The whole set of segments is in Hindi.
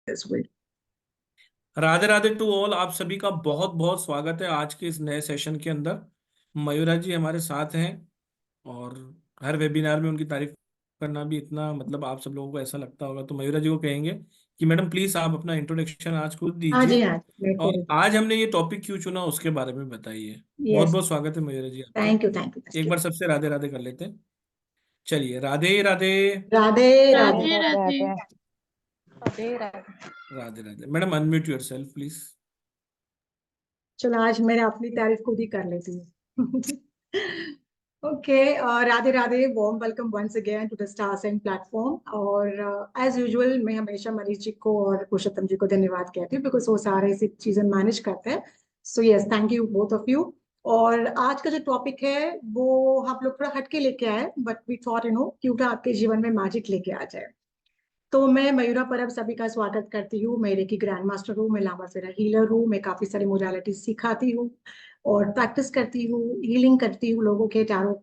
this world. Radhe Radhe to all. आप सभी का बहुत बहुत स्वागत है आज के इस नए सेशन के अंदर। मयूरा जी हमारे साथ हैं और हर वेबिनार में उनकी तारीफ करना भी इतना मतलब आप सब लोगों को ऐसा लगता होगा, तो मयूरा जी को कहेंगे कि मैडम प्लीज आप अपना इंट्रोडक्शन आज खुद हाँ जी, दीजिए हाँ जी, मैं और पूरी। आज हमने ये टॉपिक क्यों चुना उसके बारे में बताइए। बहुत यस। बहुत स्वागत है मयूरा जी आपका। Thank you, thank you, thank एक यू। बार सबसे राधे राधे कर लेते हैं। चलिए Radhe Radhe. Radhe Radhe. Radhe Radhe. Radhe Radhe. Radhe Radhe. Madam unmute your self please. चलो आज मैं अपनी तारीफ खुद ही कर लेती हूँ। Okay, Radhe Radhe, warm welcome once again to the star sign platform. और एज यूजुअल मैं हमेशा मनीष जी को और पुरुषोत्तम जी को धन्यवाद कहती हूँ, बिकॉज वो सारे ऐसी चीजें मैनेज करते हैं। So yes, thank you both of you. और आज का जो टॉपिक है वो हम लोग थोड़ा हटके लेके आए, बट वी थॉट क्यों ना आपके जीवन में मैजिक लेके आ जाए। तो मैं मयूरा परब सभी का स्वागत करती हूँ। मैं रेकी ग्रैंड मास्टर हूँ, मैं लामा फेरा हीलर हूँ, मैं काफी सारी मोडालिटी सिखाती हूँ और प्रैक्टिस करती हूँ, हीलिंग करती हूँ लोगों के, टैरो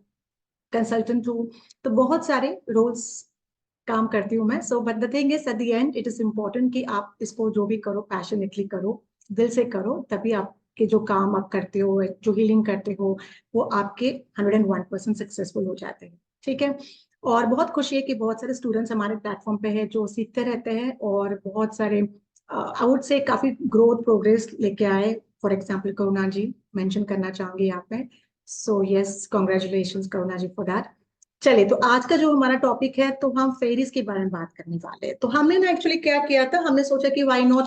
कंसल्टेंट हूँ। तो बहुत सारे रोल्स काम करती हूँ मैं। So but the thing is at the end it is important कि आप इसको जो भी करो पैशनेटली करो, दिल से करो, तभी आपके जो काम आप करते हो, जो हीलिंग करते हो, वो आपके 101% सक्सेसफुल हो जाते हैं। ठीक है। और बहुत खुशी है कि बहुत सारे स्टूडेंट्स हमारे प्लेटफॉर्म पे है जो सीखते रहते हैं और बहुत सारे आई वुड से काफी ग्रोथ प्रोग्रेस लेके आए। For example Karuna ji mention करना चाहूंगी यहाँ पे। So yes, congratulation Karuna ji for that. चलिए, तो आज का जो हमारा टॉपिक है, तो हम फेरीज के बारे में बात करने वाले हैं। तो हमने ना एक्चुअली क्या किया था, हमने सोचा कि व्हाई नॉट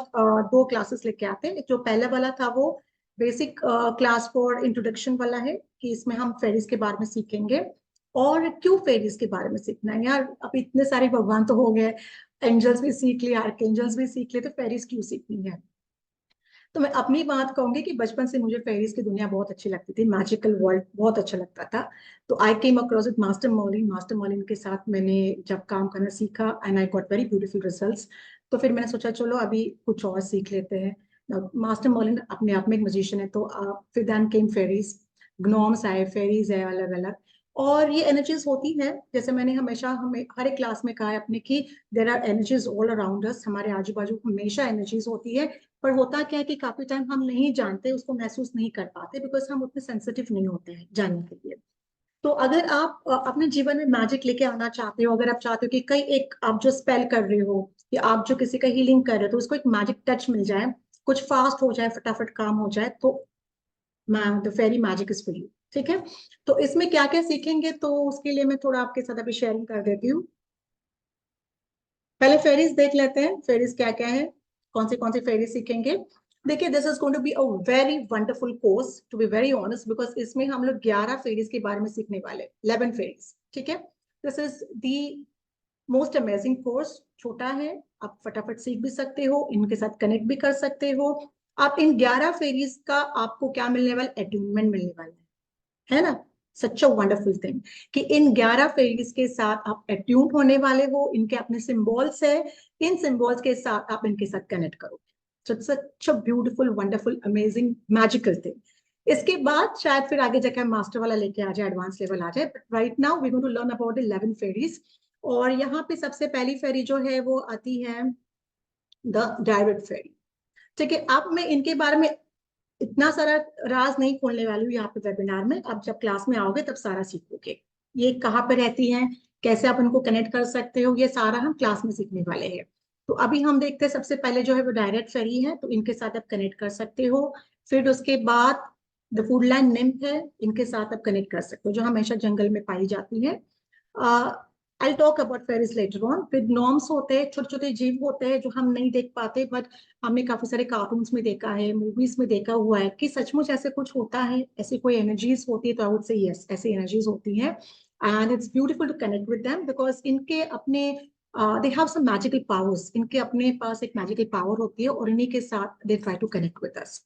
दो क्लासेस लेके आते हैं। जो पहला वाला था वो बेसिक क्लास फॉर इंट्रोडक्शन वाला है, कि इसमें हम फेरीज के बारे में सीखेंगे। और क्यों फेरीज के बारे में सीखना है यार, अब इतने सारे भगवान तो हो गए, एंजल्स भी सीख लिए, आर्कएंजल्स भी सीख लिए, तो फेरीज क्यों सीखनी है। तो मैं अपनी बात कहूंगी कि बचपन से मुझे फेरीज की दुनिया बहुत अच्छी लगती थी, मैजिकल वर्ल्ड बहुत अच्छा लगता था। तो आई केम अक्रॉस विद मास्टर मॉलिन के साथ मैंने जब काम करना सीखा and I got very beautiful results. तो फिर मैंने सोचा चलो अभी कुछ और सीख लेते हैं। मास्टर मॉलिन अपने आप में एक म्यूजिशियन है, तो फिर दैन केम फेरीज, ग्नोम्स आए, फेरीज है अलग अलग। और ये एनर्जीज होती हैं, जैसे मैंने हमेशा हमें हर एक क्लास में कहा है अपने, कि there are energies all around us, हमारे आजू बाजू हमेशा एनर्जीज होती है। पर होता क्या है कि काफी टाइम हम नहीं जानते, उसको महसूस नहीं कर पाते, बिकॉज हम उतने सेंसिटिव नहीं होते हैं जानने के लिए। तो अगर आप अपने जीवन में मैजिक लेके आना चाहते हो, अगर आप चाहते हो कि कई एक आप जो स्पेल कर रहे हो या आप जो किसी का हीलिंग कर रहे हो, तो उसको एक मैजिक टच मिल जाए, कुछ फास्ट हो जाए, फटाफट काम हो जाए, तो the fairy magic is for you. ठीक है। तो इसमें क्या क्या सीखेंगे, तो उसके लिए मैं थोड़ा आपके साथ अभी शेयरिंग कर देती हूँ। पहले फेरीज देख लेते हैं, फेरीज क्या क्या है, कौन सी फेरीज सीखेंगे। देखिए, this is going to be a very wonderful course, to be very honest, because इसमें हम लोग 11 फेरीज के बारे में सीखने वाले, 11 फेरीज। ठीक है। This is the most amazing course. छोटा है, आप फटाफट सीख भी सकते हो, इनके साथ कनेक्ट भी कर सकते हो। आप इन 11 फेरीज का आपको क्या मिलने वाला, अट्यूनमेंट मिलने वाला है ना। सच अ वंडरफुल थिंग कि इन 11 फेरीज के साथ आप अट्यून होने वाले हो, इनके अपने सिंबल्स है, इन सिंबल्स के साथ आप इनके साथ कनेक्ट करोगे। So such a beautiful, wonderful, amazing, magical thing. इसके बाद शायद फिर आगे जाकर मास्टर वाला लेके आ जाए, एडवांस लेवल आ जाए, but right now we going to learn about 11 fairies. और यहाँ पे सबसे पहली फेरी जो है वो आती है द डायरेक्ट फेरी। ठीक है। अब मैं इनके बारे में इतना सारा राज नहीं खोलने वाली हूँ यहाँ पे वेबिनार में, आप जब क्लास में आओगे तब सारा सीखोगे। ये कहाँ पे रहती हैं, कैसे आप इनको कनेक्ट कर सकते हो, ये सारा हम क्लास में सीखने वाले हैं। तो अभी हम देखते हैं, सबसे पहले जो है वो डायरेक्ट फेरी है, तो इनके साथ आप कनेक्ट कर सकते हो। फिर उसके बाद द फूड लाइन निम्फ है, इनके साथ आप कनेक्ट कर सकते हो, जो हमेशा जंगल में पाई जाती है। I talk about fairies later on. फिर नॉर्म्स होते हैं, छोटे छोटे जीव होते हैं जो हम नहीं देख पाते, बट हमने काफी सारे कार्टून्स में देखा है, मूवीज में देखा हुआ है कि सचमुच ऐसे कुछ होता है, ऐसी कोई एनर्जीज होती है। तो आई वुड से यस, ऐसी एनर्जीज होती हैं and it's beautiful to connect with them, because इनके अपने they have some magical powers, इनके अपने पास एक मैजिकल पावर होती है और इन्हीं के साथ they try to connect with us.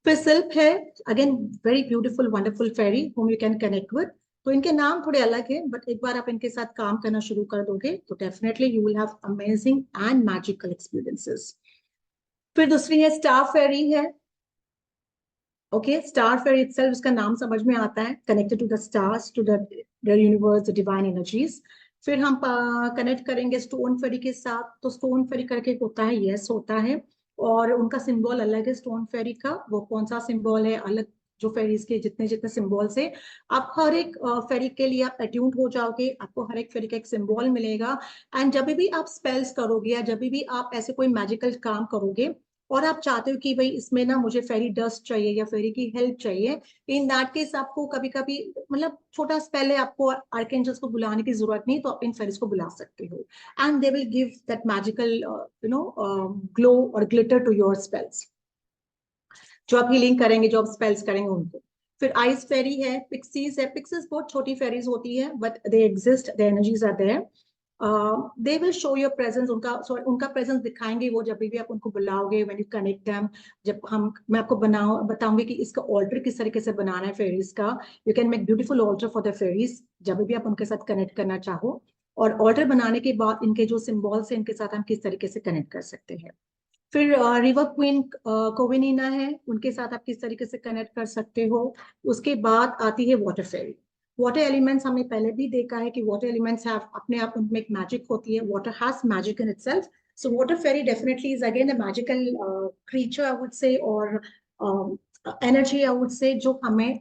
फिर सिल्प है, again very beautiful wonderful fairy whom you can connect with। तो इनके नाम थोड़े अलग हैं, बट एक बार आप इनके साथ काम करना शुरू कर दोगे तो definitely you will have amazing and magical experiences. फिर दूसरी है स्टार फेरी है। ओके, स्टार फेरी इटसेल्फ, उसका नाम समझ में आता है, connected to the stars, to the universe, the divine energies. फिर हम कनेक्ट करेंगे स्टोन फेरी के साथ। तो स्टोन फेरी करके होता है, यस होता है, और उनका सिंबल अलग है स्टोन फेरी का। वो कौन सा सिंबल है अलग, जो फेरीज के जितने जितने सिंबल्स है, आप हर एक फेरी के लिए आप अट्यून्ड हो जाओगे, आपको हर एक फेरी का एक सिंबल मिलेगा। एंड जब भी आप स्पेल्स करोगे या जब भी आप ऐसे कोई मैजिकल काम करोगे और आप चाहते हो कि भाई इसमें ना मुझे फेरी डस्ट चाहिए या फेरी की हेल्प चाहिए, इन दैट केस आपको कभी कभी मतलब छोटा सा पहले आपको आर्कएंजल्स को बुलाने की जरूरत नहीं, तो आप इन फेरीज को बुला सकते हो and they will give that magical glow और ग्लिटर टू योर स्पेल्स, जो आप हीलिंग करेंगे, जो आप स्पेल्स करेंगे उनको। फिर आइस फेरी है, पिक्सीज है। पिक्सीज बहुत छोटी फेरीज होती है but they exist, the energies are there. They will show your presence, उनका प्रेजेंस दिखाएंगे वो जब भी आप उनको बुलाओगे, व्हेन यू कनेक्ट देम। जब मैं आपको बताऊंगी कि इसका ऑल्टर किस तरीके से बनाना है फेरीज का। You can make beautiful altar for the fairies जब भी आप उनके साथ कनेक्ट करना चाहो। और ऑल्टर बनाने के बाद इनके जो सिंबल्स है इनके साथ हम किस तरीके से कनेक्ट कर सकते हैं। फिर रिवर क्वीन कोवेनिना है, उनके साथ आप किस तरीके से कनेक्ट कर सकते हो। उसके बाद आती है वाटर फेरी। वाटर एलिमेंट्स हमने पहले भी देखा है कि वाटर एलिमेंट्स हैव अपने आप उनमें एक मैजिक होती है, water has magic in itself. So water fairy definitely is again a magical creature I would say, और एनर्जी आई वुड से, जो हमें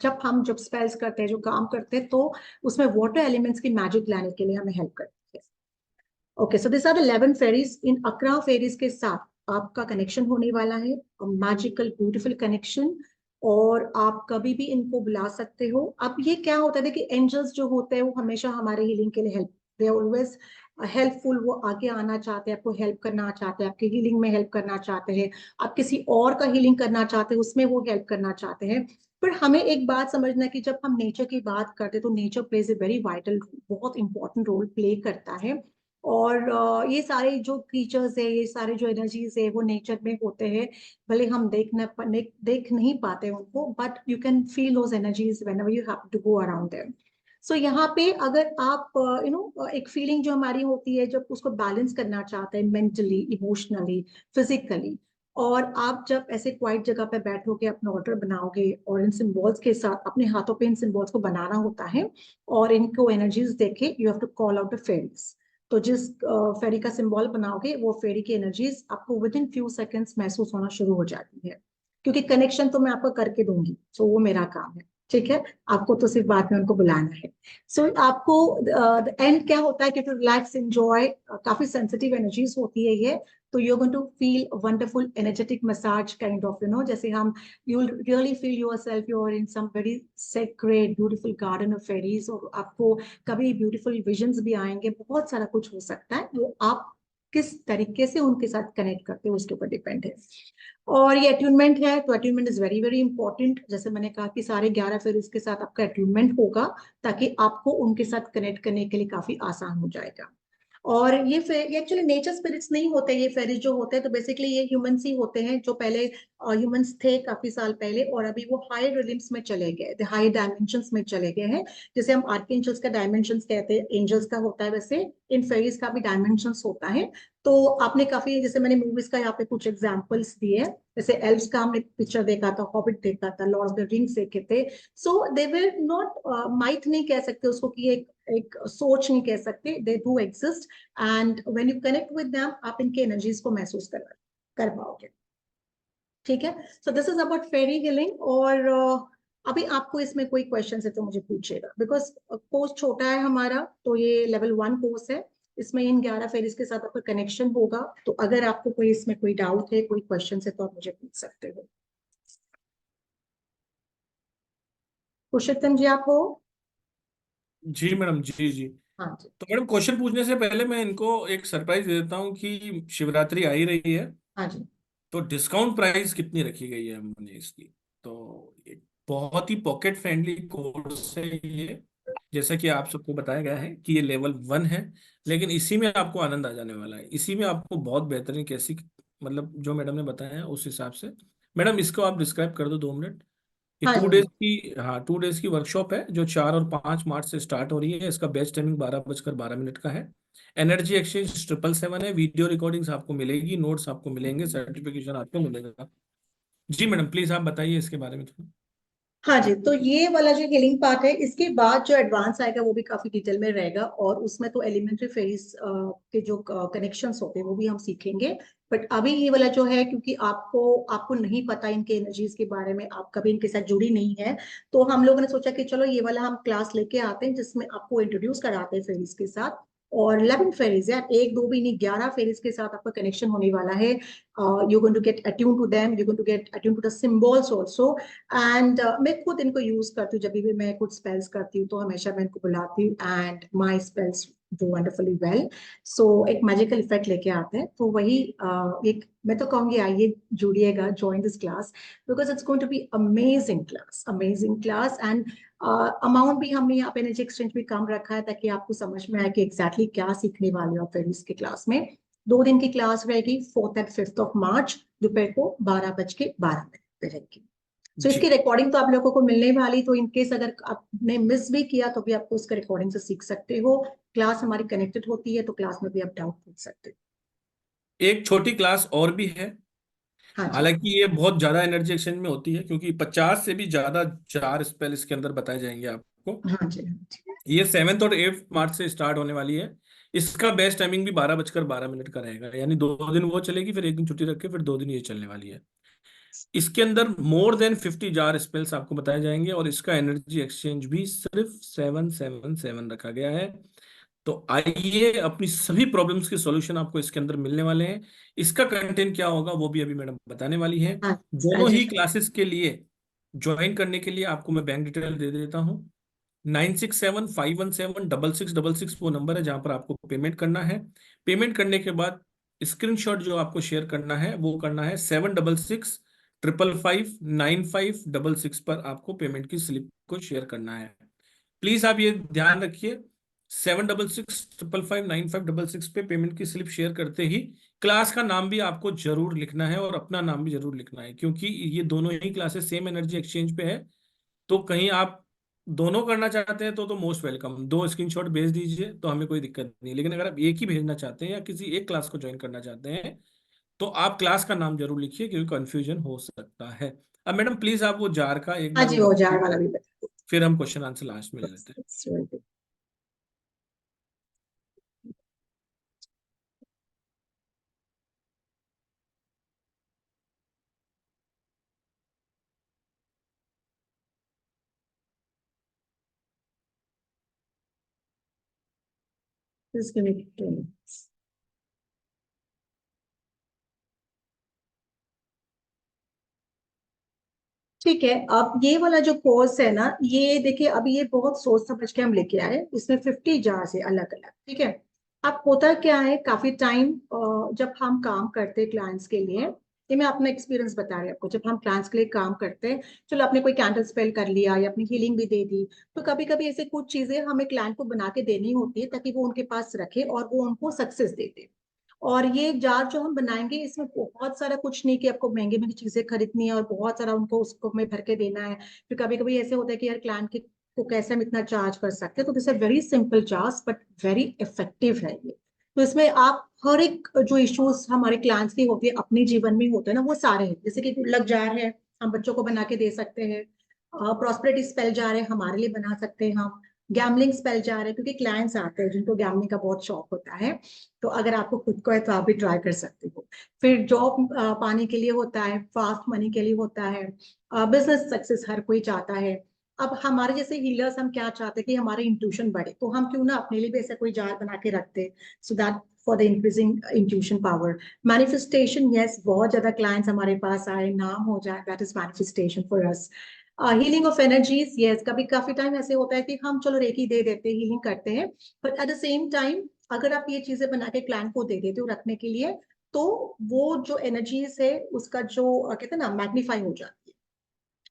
जब स्पेल्स करते हैं, जो काम करते हैं, तो उसमें वाटर एलिमेंट्स की मैजिक लाने के लिए हमें हेल्प करती है। Okay, so this are the 11 fairies. इन 11 फेरीज के साथ आपका कनेक्शन होने वाला है, मैजिकल ब्यूटीफुल कनेक्शन, और आप कभी भी इनको बुला सकते हो। अब ये क्या होता है कि एंजल्स जो होते हैं वो हमेशा हमारे हीलिंग के लिए हेल्प, दे ऑलवेज हेल्पफुल। वो आगे आना चाहते हैं, आपको हेल्प करना चाहते हैं, आपकी हीलिंग में हेल्प करना चाहते हैं, आप किसी और का हीलिंग करना चाहते हैं उसमें वो हेल्प करना चाहते हैं। पर हमें एक बात समझना है कि जब हम नेचर की बात करते हैं तो nature plays a very vital, बहुत इंपॉर्टेंट रोल प्ले करता है। और ये सारे जो क्रीचर्स है, ये सारे जो एनर्जीज है, वो नेचर में होते हैं। भले हम देख नहीं पाते उनको, but you can feel those energies whenever you have to go around them. So यहाँ पे अगर आप एक फीलिंग जो हमारी होती है, जब उसको बैलेंस करना चाहते हैं मेंटली, इमोशनली, फिजिकली, और आप जब ऐसे क्वाइट जगह पे बैठोगे, अपना ऑर्डर बनाओगे और इन सिंबल्स के साथ अपने हाथों पे इन सिंबल्स को बनाना होता है और इनको एनर्जीज देखे, you have to call out the fairies. तो जिस फेरी का सिंबल बनाओगे वो फेरी की एनर्जीज आपको विद इन फ्यू सेकेंड्स महसूस होना शुरू हो जाती है, क्योंकि कनेक्शन तो मैं आपको करके दूंगी, तो वो मेरा काम है। ठीक है, आपको तो सिर्फ बाद में उनको बुलाना है। सो आपको एंड क्या होता है कि टू रिलैक्स एंजॉय, काफी सेंसिटिव एनर्जीज होती है ये। तो you going to feel wonderful energetic massage kind of, जैसे हम, you will really feel yourself you are in some very sacred beautiful garden of fairies, और आपको कभी ब्यूटीफुल विजन्स भी आएंगे, बहुत सारा कुछ हो सकता है। वो आप किस तरीके से उनके साथ कनेक्ट करते हो उसके ऊपर डिपेंड है। और ये अट्यूनमेंट है, तो attunement is very very important. जैसे मैंने कहा कि सारे 11 फेरीज के साथ आपका अट्यूनमेंट होगा, ताकि आपको उनके साथ कनेक्ट करने के लिए काफी आसान हो जाएगा। और ये एक्चुअली नेचर स्पिरिट्स नहीं होते, ये फेरीज जो होते हैं तो बेसिकली ये ह्यूमंस ही होते हैं, जो पहले ह्यूमंस थे काफी साल पहले, और अभी वो हायर रिलिम्स में चले गए, हायर डायमेंशंस में चले गए हैं। जैसे हम आर्कएंजल्स का डायमेंशंस कहते हैं, एंजल्स का होता है, वैसे इन फेरीज का भी डायमेंशंस होता है। तो आपने काफी, जैसे मैंने मूवीज का यहाँ पे कुछ एग्जाम्पल्स दिए, जैसे एल्व्स का हमने पिक्चर देखा था, हॉबिट देखा था, लॉर्ड ऑफ द रिंग्स देखे थे। सो दे विल नॉट, माइथ नहीं कह सकते उसको कि एक सोच नहीं कह सकते, they do exist. And when you connect with them, आप इनके एनर्जीज को महसूस कर पाओगे। ठीक है, so this is about fairy healing. और अभी आपको इसमें कोई क्वेश्चन है तो मुझे पूछिएगा, बिकॉज कोर्स छोटा है हमारा, तो ये लेवल 1 कोर्स है। इसमें इन 11 फेरीज के साथ आपका कनेक्शन होगा। तो अगर आपको कोई इसमें कोई डाउट है, कोई क्वेश्चन है, तो आप मुझे पूछ सकते हो। पुरुषोत्तम जी, आप हो? जी मैडम, जी जी। हाँ जी। तो मैडम, क्वेश्चन पूछने से पहले मैं इनको एक सरप्राइज दे देता हूँ कि शिवरात्रि आ ही रही है, हाँ जी। तो डिस्काउंट प्राइस कितनी रखी गई है हमने इसकी। तो एक बहुत ही पॉकेट फ्रेंडली कोर्स है ये। जैसा कि आप सबको बताया गया है कि ये लेवल 1 है, लेकिन इसी में आपको आनंद आ जाने वाला है। इसी में आपको बहुत बेहतरीन कैसी, मतलब जो मैडम ने बताया है उस हिसाब से। मैडम, इसको आप डिस्क्राइब कर दो 2 मिनट। ये हाँ टू जी। डेज की, हाँ, 2 डेज की वर्कशॉप है जो 4 और 5 मार्च से स्टार्ट हो रही है। इसका बेस्ट टाइमिंग 12:12 का है। एनर्जी एक्सचेंज 777 है। वीडियो रिकॉर्डिंग्स आपको मिलेगी, नोट्स आपको मिलेंगे, सर्टिफिकेशन आपको मिलेगा। जी मैडम, प्लीज आप बताइए इसके बारे में थोड़ा। हाँ जी, तो ये वाला जो हीलिंग पार्ट है, इसके बाद जो एडवांस आएगा वो भी काफी डिटेल में रहेगा, और उसमें तो एलिमेंट्री फेज के जो कनेक्शंस होते हैं वो भी हम सीखेंगे। बट अभी ये वाला जो है, क्योंकि आपको आपको नहीं पता इनके एनर्जीज के बारे में, आप कभी इनके साथ जुड़ी नहीं है, तो हम लोगों ने सोचा कि चलो ये वाला हम क्लास लेके आते हैं जिसमें आपको इंट्रोड्यूस कराते हैं फेरीज के साथ। और 11 फेरीज यार, एक दो भी नहीं, 11 फेरीज के साथ आपका कनेक्शन होने वाला है। You going to get attune to them, you going to get attune to the symbols also. And मैं खुद इनको यूज करती हूँ, जब भी मैं कुछ स्पेल्स करती हूँ तो हमेशा मैं इनको बुलाती हूँ, and my spells do wonderfully well. So एक मैजिकल इफेक्ट लेके आते हैं, तो वही एक मैं तो कहूंगी आइए जुड़िएगा, join this class, because it's going to be amazing class, amazing class. And amount भी हमने यहाँ पे एनर्जी एक्सचेंज भी कम रखा है, ताकि आपको समझ में आए कि एग्जैक्टली क्या सीखने वाले हो फिर इसके क्लास में। 2 दिन की क्लास रहेगी, 4th and 5th of March, दोपहर को 12:12 पे रहेगी। सो जी। इसकी रिकॉर्डिंग तो आप लोगों को मिलने वाली, तो इनकेस अगर आपने मिस भी किया तो भी आपको उसका रिकॉर्डिंग से सीख सकते हो। क्लास हमारी कनेक्टेड होती है, तो क्लास में भी आप डाउट पूछ सकते हो। एक छोटी क्लास और भी है, हाँ जी। हालांकि ये बहुत ज्यादा एनर्जी एक्सचेंज में होती है, क्योंकि 50 से भी ज्यादा 4 स्पेल इसके अंदर बताए जाएंगे आपको। हाँ जी। हाँ जी। ये 7 और 8 मार्च से स्टार्ट होने वाली है। इसका बेस्ट टाइमिंग भी 12:12 का रहेगा, यानी 2 दिन वो चलेगी, फिर 1 दिन छुट्टी रख के फिर 2 दिन ये चलने वाली है। इसके अंदर मोर देन 50 जार स्पेल्स आपको बताए जाएंगे, और इसका एनर्जी एक्सचेंज भी सिर्फ 777 रखा गया है। तो आइए, अपनी सभी प्रॉब्लम्स के सॉल्यूशन आपको इसके अंदर मिलने वाले हैं। इसका कंटेंट क्या होगा वो भी अभी मैडम बताने वाली है। हाँ दोनों जी। ही क्लासेस के लिए ज्वाइन करने के लिए आपको मैं बैंक डिटेल दे देता हूँ। 9675176666 वो नंबर है जहां पर आपको पेमेंट करना है। पेमेंट करने के बाद स्क्रीनशॉट जो आपको शेयर करना है वो करना है 7665559566 पर आपको पेमेंट की स्लिप को शेयर करना है। प्लीज आप ये ध्यान रखिए, 7665559566 पे पेमेंट की स्लिप शेयर करते ही क्लास का नाम भी आपको जरूर लिखना है और अपना नाम भी जरूर लिखना है, क्योंकि ये दोनों ही क्लासेस सेम एनर्जी एक्सचेंज पे है। तो कहीं आप दोनों करना चाहते हैं तो मोस्ट वेलकम, 2 स्क्रीनशॉट भेज दीजिए, तो हमें कोई दिक्कत नहीं। लेकिन अगर आप एक ही भेजना चाहते हैं या किसी एक क्लास को ज्वाइन करना चाहते हैं, तो आप क्लास का नाम जरूर लिखिए, क्योंकि कंफ्यूजन हो सकता है। अब मैडम प्लीज आप वो जार का एक हाँ बार वो जी, वो बता जार दीजिए, वाला भी बता फिर हम क्वेश्चन आंसर लास्ट में ले लेते हैं। दो। Just give me 2 minutes. ठीक है, अब ये वाला जो कोर्स है ना, ये देखिए, अब ये बहुत सोच समझ के हम लेके आए, इसमें 50 जार है अलग अलग। ठीक है, अब होता क्या है, काफी टाइम जब हम काम करते हैं क्लाइंट्स के लिए, ये मैं अपना एक्सपीरियंस बता रही हूँ आपको, जब हम क्लाइंट्स के लिए काम करते हैं, चलो आपने कोई कैंडल स्पेल कर लिया या अपनी हीलिंग भी दे दी, तो कभी कभी ऐसे कुछ चीजें हमें क्लाइंट को बना के देनी होती है, ताकि वो उनके पास रखे और वो उनको सक्सेस दे दे। और ये जार जो हम बनाएंगे, इसमें बहुत सारा कुछ नहीं कि आपको महंगी महंगी चीजें खरीदनी है और बहुत सारा उनको उसको में भर के देना है। फिर कभी कभी ऐसे होता है कि यार क्लाइंट के को कैसे हम इतना चार्ज कर सकते हैं, तो this very simple charge but very effective है ये। तो इसमें आप हर एक जो इश्यूज हमारे क्लाइंट्स की होती है, अपने जीवन में होते हैं ना, वो सारे हैं। जैसे कि गुल्लक जार है, हम बच्चों को बना के दे सकते हैं। प्रॉस्पेरिटी स्पेल जार है, हमारे लिए बना सकते हैं हम। गैमलिंग स्पेल जार है, क्योंकि क्लाइंट्स आते हैं जिनको गैमलिंग का बहुत शौक होता है, तो अगर आपको खुद को है तो आप भी ट्राई कर सकते हो। फिर जॉब पाने के लिए होता है, फास्ट मनी के लिए होता है, बिजनेस सक्सेस हर कोई चाहता है। अब हमारे जैसे हीलर्स हम क्या चाहते हैं कि हमारे इंट्यूशन बढ़े, तो हम क्यों ना अपने लिए भी ऐसा कोई जार बना के रखते, so that for the increasing intuition power. Manifestation, yes, बहुत ज्यादा क्लाइंट्स हमारे पास आए, नाम हो जाए, that is manifestation for us. Healing of energies, yes, कभी काफी टाइम ऐसे होता है कि हम चलो रेकी दे देते हैं, हीलिंग करते हैं, but at the same time अगर आप ये चीजें बना के क्लाइंट को दे देते हो रखने के लिए, तो वो जो एनर्जीज है उसका जो कहते हैं ना, मैग्नीफाई हो जाती है,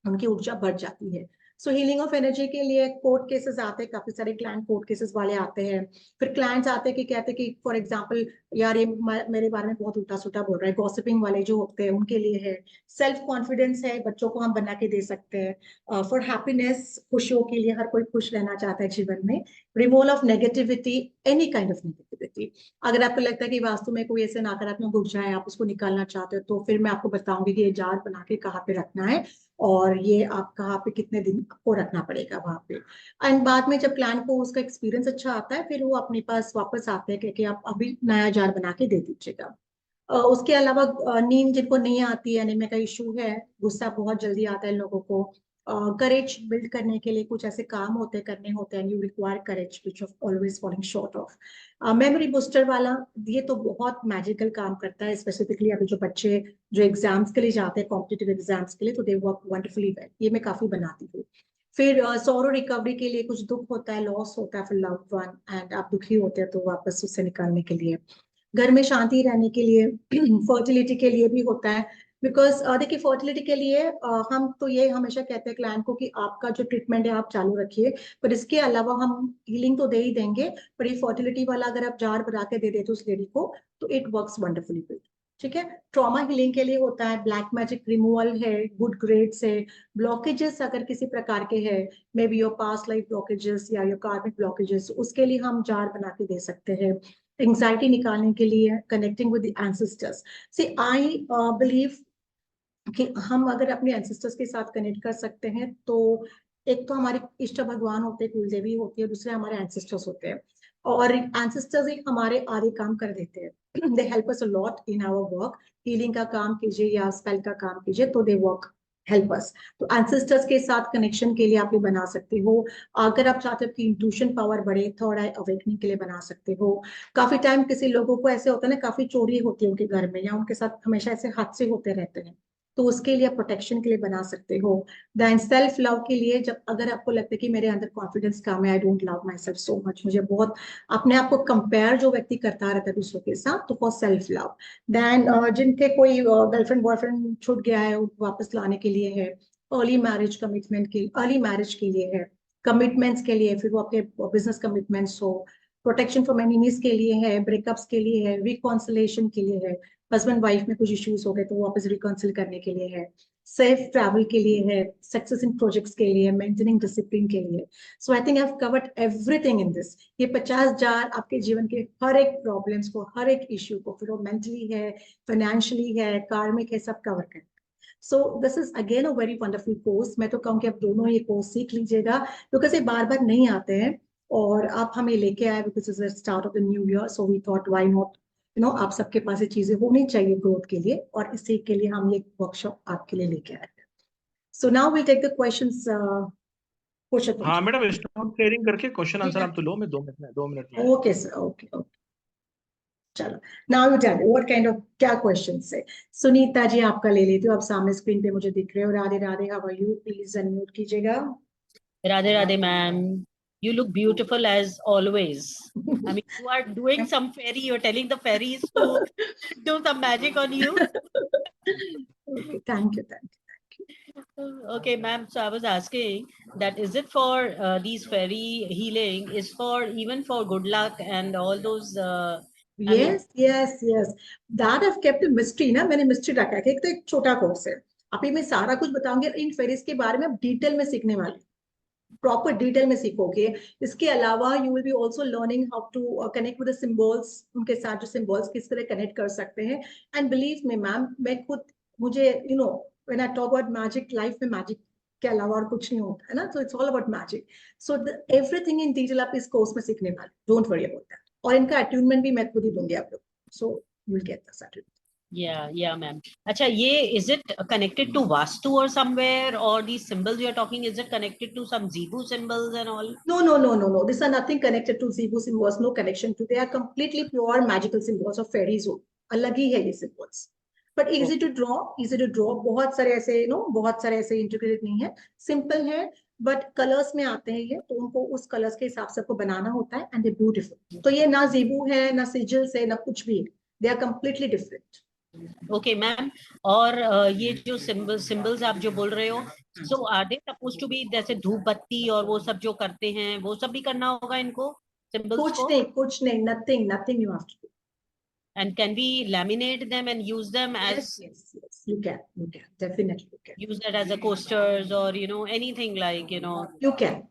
उनकी ऊर्जा बढ़ जाती है। सो हीलिंग ऑफ एनर्जी के लिए कोर्ट केसेस आते हैं, काफी सारे क्लाइंट कोर्ट केसेस वाले आते हैं। फिर क्लाइंट्स आते हैं कि कहते हैं कि फॉर एग्जांपल, यार ये मेरे बारे में बहुत उल्टा सुल्टा बोल रहा है, गॉसिपिंग वाले जो होते हैं उनके लिए है। सेल्फ कॉन्फिडेंस है, बच्चों को हम बना के दे सकते हैं। फॉर हैप्पीनेस, खुशियों के लिए, हर कोई खुश रहना चाहता है जीवन में। Removal of negativity, any kind of negativity. अगर आपको लगता है कि वास्तु में कोई ऐसे नकारात्मक ऊर्जा है, आप उसको निकालना चाहते हो, तो फिर मैं आपको बताऊंगी कि ये जार बना के कहाँ पे रखना है। और ये आप कहाँ पे कितने दिन आपको रखना पड़ेगा वहाँ पे। एंड बाद में जब क्लाइंट को उसका एक्सपीरियंस अच्छा आता है फिर वो अपने पास वापस आते हैं कि आप अभी नया जार बना के दे दीजिएगा। उसके अलावा नींद जिनको नहीं आती है, एनीमिया का इशू है, गुस्सा बहुत जल्दी आता है लोगों को, करेज बिल्ड करने के लिए कुछ ऐसे काम होते हैं करने होते हैं, you require courage which of always falling short of. Memory booster वाला ये तो बहुत मैजिकल काम करता है, स्पेसिफिकली अभी जो बच्चे जो एग्जाम्स के लिए जाते हैं कॉम्पिटिटिव एग्जाम्स के लिए, तो दे वर्क वंडरफुली वेल, ये मैं काफी बनाती हूँ। फिर सौरो रिकवरी के लिए कुछ दुख होता है, लॉस होता है फिर लव्ड वन, एंड आप दुखी होते हैं तो वापस उससे निकालने के लिए, घर में शांति रहने के लिए, फर्टिलिटी के लिए भी होता है। बिकॉज देखिए फर्टिलिटी के लिए हम तो ये हमेशा कहते हैं क्लाइंट को कि आपका जो ट्रीटमेंट है आप चालू रखिए, पर इसके अलावा हम हीलिंग तो दे ही देंगे, पर ये फर्टिलिटी वाला अगर आप जार बना के दे देते उस लेडी को तो इट वर्क्स वंडरफुली गुड। ठीक है, ट्रॉमा हीलिंग के लिए होता है, ब्लैक मैजिक रिमूवल है, गुड ग्रेड्स है, ब्लॉकेजेस अगर किसी प्रकार के हैं, may be your past life blockages या योर कार्मिक ब्लॉकेजेस, उसके लिए हम जार बना के दे सकते हैं। एंग्जाइटी निकालने के लिए connecting with the ancestors. See I believe कि हम अगर अपने एंसेस्टर्स के साथ कनेक्ट कर सकते हैं तो एक तो हमारे इष्ट भगवान होते हैं, कुलदेवी होती है, दूसरे हमारे एंसेस्टर्स होते हैं, और एंसेस्टर्स ही हमारे आधे काम कर देते हैं। They help us a lot in our work, healing का काम कीजिए या स्पेल का काम कीजिए तो दे वर्क हेल्प अस। तो एंसेस्टर्स के साथ कनेक्शन के लिए आप ये बना सकते हो। अगर आप चाहते हो कि इंट्यूशन पावर बढ़े, थर्ड आई अवेकनिंग के लिए बना सकते हो। काफी टाइम किसी लोगों को ऐसे होता है ना, काफी चोरी होती है उनके घर में या उनके साथ हमेशा ऐसे हादसे होते रहते हैं, तो उसके लिए प्रोटेक्शन के लिए बना सकते हो। देन सेल्फ लव के लिए, जब अगर आपको लगता है कि मेरे अंदर कॉन्फिडेंस कम है, I don't love my self so much, मुझे बहुत अपने आप को कंपेयर जो व्यक्ति करता रहता है दूसरों के साथ, तो फॉर सेल्फ लव। देन जिनके कोई गर्लफ्रेंड बॉयफ्रेंड छूट गया है उनको वापस लाने के लिए है। अर्ली मैरिज कमिटमेंट के, अर्ली मैरिज के लिए है, कमिटमेंट्स के लिए, फिर वो आपके बिजनेस कमिटमेंट्स हो, प्रोटेक्शन फ्रॉम एनिमीज के लिए है, ब्रेकअप्स के लिए है, रिकॉन्सिलेशन के लिए है, हस्बैंड वाइफ में कुछ इश्यूज हो गए तो वापस रिकॉन्सिल करने के लिए है, सेफ ट्रैवल के लिए है, सक्सेस इन प्रोजेक्ट्स के लिए, मेंटेनिंग डिसिप्लिन के लिए। So I think I have covered everything in this. ये 50 जार आपके जीवन के हर एक प्रॉब्लम्स को, हर एक इश्यू को, फिर वो मेंटली है, फाइनेंशियली है, कार्मिक है, सब कवर करते हैं। सो this is again a very wonderful course. मैं तो कहूँगी आप दोनों ये कोर्स सीख लीजिएगा, बिकॉज ये बार बार नहीं आते हैं, और आप हमें लेके आए because is the start of the new year, so we thought why not, you know, आप सबके पास ये चीजें होनी चाहिए ग्रोथ के लिए, और इसी के लिए हम ये वर्कशॉप आपके लिए लेके आए हैं। So now we take the questions. Question हाँ मैडम, स्क्रीन शेयरिंग करके क्वेश्चन ठीक आंसर है, आप तो लो, मैं 2 मिनट में। ओके सर, ओके ओके, चलो। Now you tell what kind of क्या क्वेश्चंस है। सुनीता जी आपका ले लेती हूँ, आप सामने स्क्रीन पे मुझे दिख रहे हो। Radhe Radhe, how are you, please unmute कीजिएगा। Radhe Radhe, ma'am. You look beautiful as always. I mean, you are doing some fairy. You're telling the fairies to do some magic on you. Okay, thank you, thank you. Okay, ma'am. So I was asking that is it for these fairy healing is for even for good luck and all those. I mean, yes yes yes, that have kept mystery ना, मैंने मिस्ट्री रखा है कि एक तो एक छोटा कोर्स है, अभी मैं सारा कुछ बताऊंगी, इन फेरीज के बारे में आप डिटेल में सीखने वाले, प्रॉपर डिटेल में सीखोगे। इसके अलावा you will be also learning how to connect with the symbols, उनके साथ जो सिंबल्स किस तरह कनेक्ट कर सकते हैं। एंड बिलीव मी मैम, मैं खुद, मुझे you know when I talk about magic, life में मैजिक के अलावा और कुछ नहीं होता है ना, so it's all about magic. So everything in detail आप इस कोर्स में सीखने वाले, डोंट वरी अबाउट दैट। और इनका अट्यूनमेंट भी मैं खुद ही दूंगी आप लोग, so you will get the certificate. yeah, ma'am. Acha, is it connected to Vastu or somewhere, or these symbols you are talking, is it connected to some Zebu symbols and all? No, no, no, no, no. These are nothing connected to Zebu symbols. No connection to. They are completely pure magical symbols of fairies. अलग ही है ये symbols. But easy to draw, easy to draw. बहुत सारे ऐसे, बहुत सारे ऐसे integrated नहीं है. Simple है, but colors में आते हैं ये, तो उनको उस colors के हिसाब से आपको बनाना होता है, and they're beautiful. तो ये ना Zebu है, ना sigils है, ना कुछ भी है. They are completely different. Okay ma'am, और ये जो सिंबल्स आप जो बोल रहे हो, so are they suppose to be जैसे धूप बत्ती और वो सब जो करते हैं वो सब भी करना होगा इनको सिंबल्स को? कुछ नहीं, nothing you have to do. And can we laminate them and use them as Yes, you can, definitely you can. use that as a coasters or anything like You can.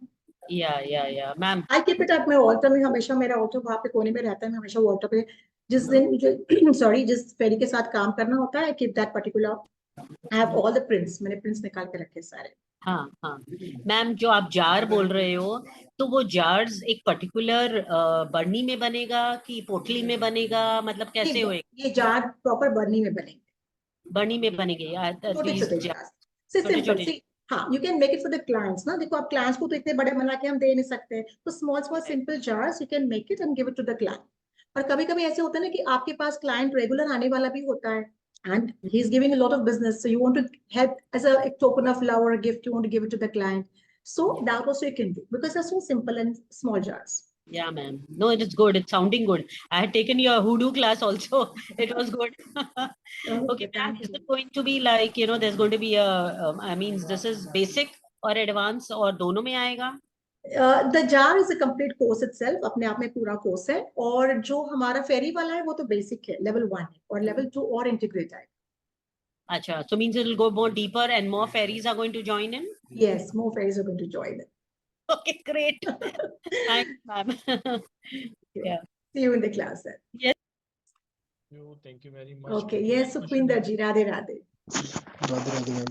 yeah ma'am. I keep it up, मैं ऑल्टर में हमेशा, मेरा ऑल्टर वहां पे कोने में रहता है, मैं हमेशा ऑल्टर पे जिस दिन मुझे सॉरी जिस फेरी के साथ काम करना होता है, I keep that particular I have all the prints, मैंने prints निकाल के रखे सारे। हाँ हाँ मैम, जो आप जार बोल रहे हो, तो वो जार्स एक पर्टिकुलर बरनी में बनेगा कि पोटली में बनेगा, मतलब कैसे होएगा? ये जार प्रॉपर बर्नी में बनेंगे, बरनी में बनेंगे छोटे these छोटे jar- जार्स से छोटे सिंपल छोटे। सी। हाँ, you can make it for the clients ना, देखो आप क्लाइंट्स को तो इतने बड़े बना के हम दे नहीं सकते, तो small small simple jars you can make it and give it to the client. और कभी कभी ऐसे होता है ना कि आपके पास क्लाइंट रेगुलर आने वाला भी होता है and he's giving a lot of business, so you want to help as a token of love or a gift, you want to give it to the client, so that also you can do because they're so simple and small jars. Yeah, ma'am. No, it is good. It's sounding good. I had taken your hoodoo class also. It was good. Okay, ma'am. Thank Is you. it going to be like, there's going to be I mean, this is basic or advanced और दोनों में आएगा? The jar is a complete course itself, अपने आप में पूरा कोर्स है, और जो हमारा फेरी वाला है वो तो बेसिक है, लेवल 1 है, और लेवल 2 और इंटीग्रेट है। अच्छा, so means it will go more deeper and more fairies are going to join in? Yes, more fairies are going to join it. Okay, great. Thanks, ma'am. Yeah. See you in the class then. Yes. Thank you very much. Okay, yes, Sukhwinder ji, Radhe Radhe. Radhe Radhe ma'am.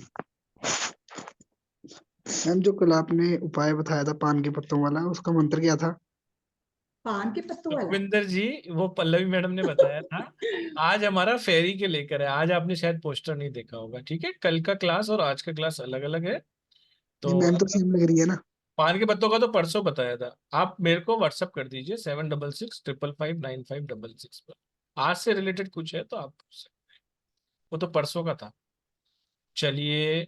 Ma'am जो कल आपने उपाय बताया था पान के पत्तों वाला, उसका मंत्र क्या था? पान के पत्तों वाला? सुखविंदर जी, वो पल्लवी मैडम ने बताया था। आज हमारा फेरी के लेकर है। आज आपने शायद पोस्टर नहीं देखा होगा, ठीक है? कल का क्लास और आज का क्लास अलग अलग है। तो मैम तो सेम लग रही है ना? पान के पत्तों का तो परसों बताया था। आप मेरे को व्हाट्सअप कर दीजिए 7665559566 पर। आज से रिलेटेड कुछ है तो आप पूछ सकते हैं। वो तो परसों का था। चलिए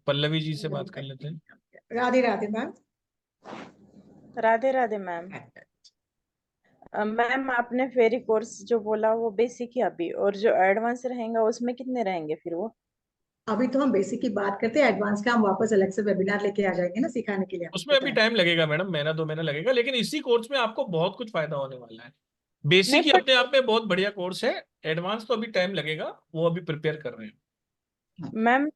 पल्लवी जी से बात कर लेते हैं। Radhe Radhe ma'am. Radhe Radhe ma'am. Ma'am आपने फेरी कोर्स जो बोला वो बेसिक ही अभी, और जो एडवांस रहेगा उसमें कितने रहेंगे फिर वो? अभी तो हम बेसिक की बात करते हैं, एडवांस का हम वापस अलग से वेबिनार लेके आ जाएंगे ना सिखाने के लिए। उसमें अभी टाइम लगेगा मैडम, महीना 2 महीना लगेगा, लेकिन इसी कोर्स में आपको बहुत कुछ फायदा होने वाला है। बेसिक ही नहीं, अपने आप में बहुत बढ़िया कोर्स है। एडवांस तो अभी टाइम लगेगा, वो अभी प्रिपेयर कर रहे हैं। मैम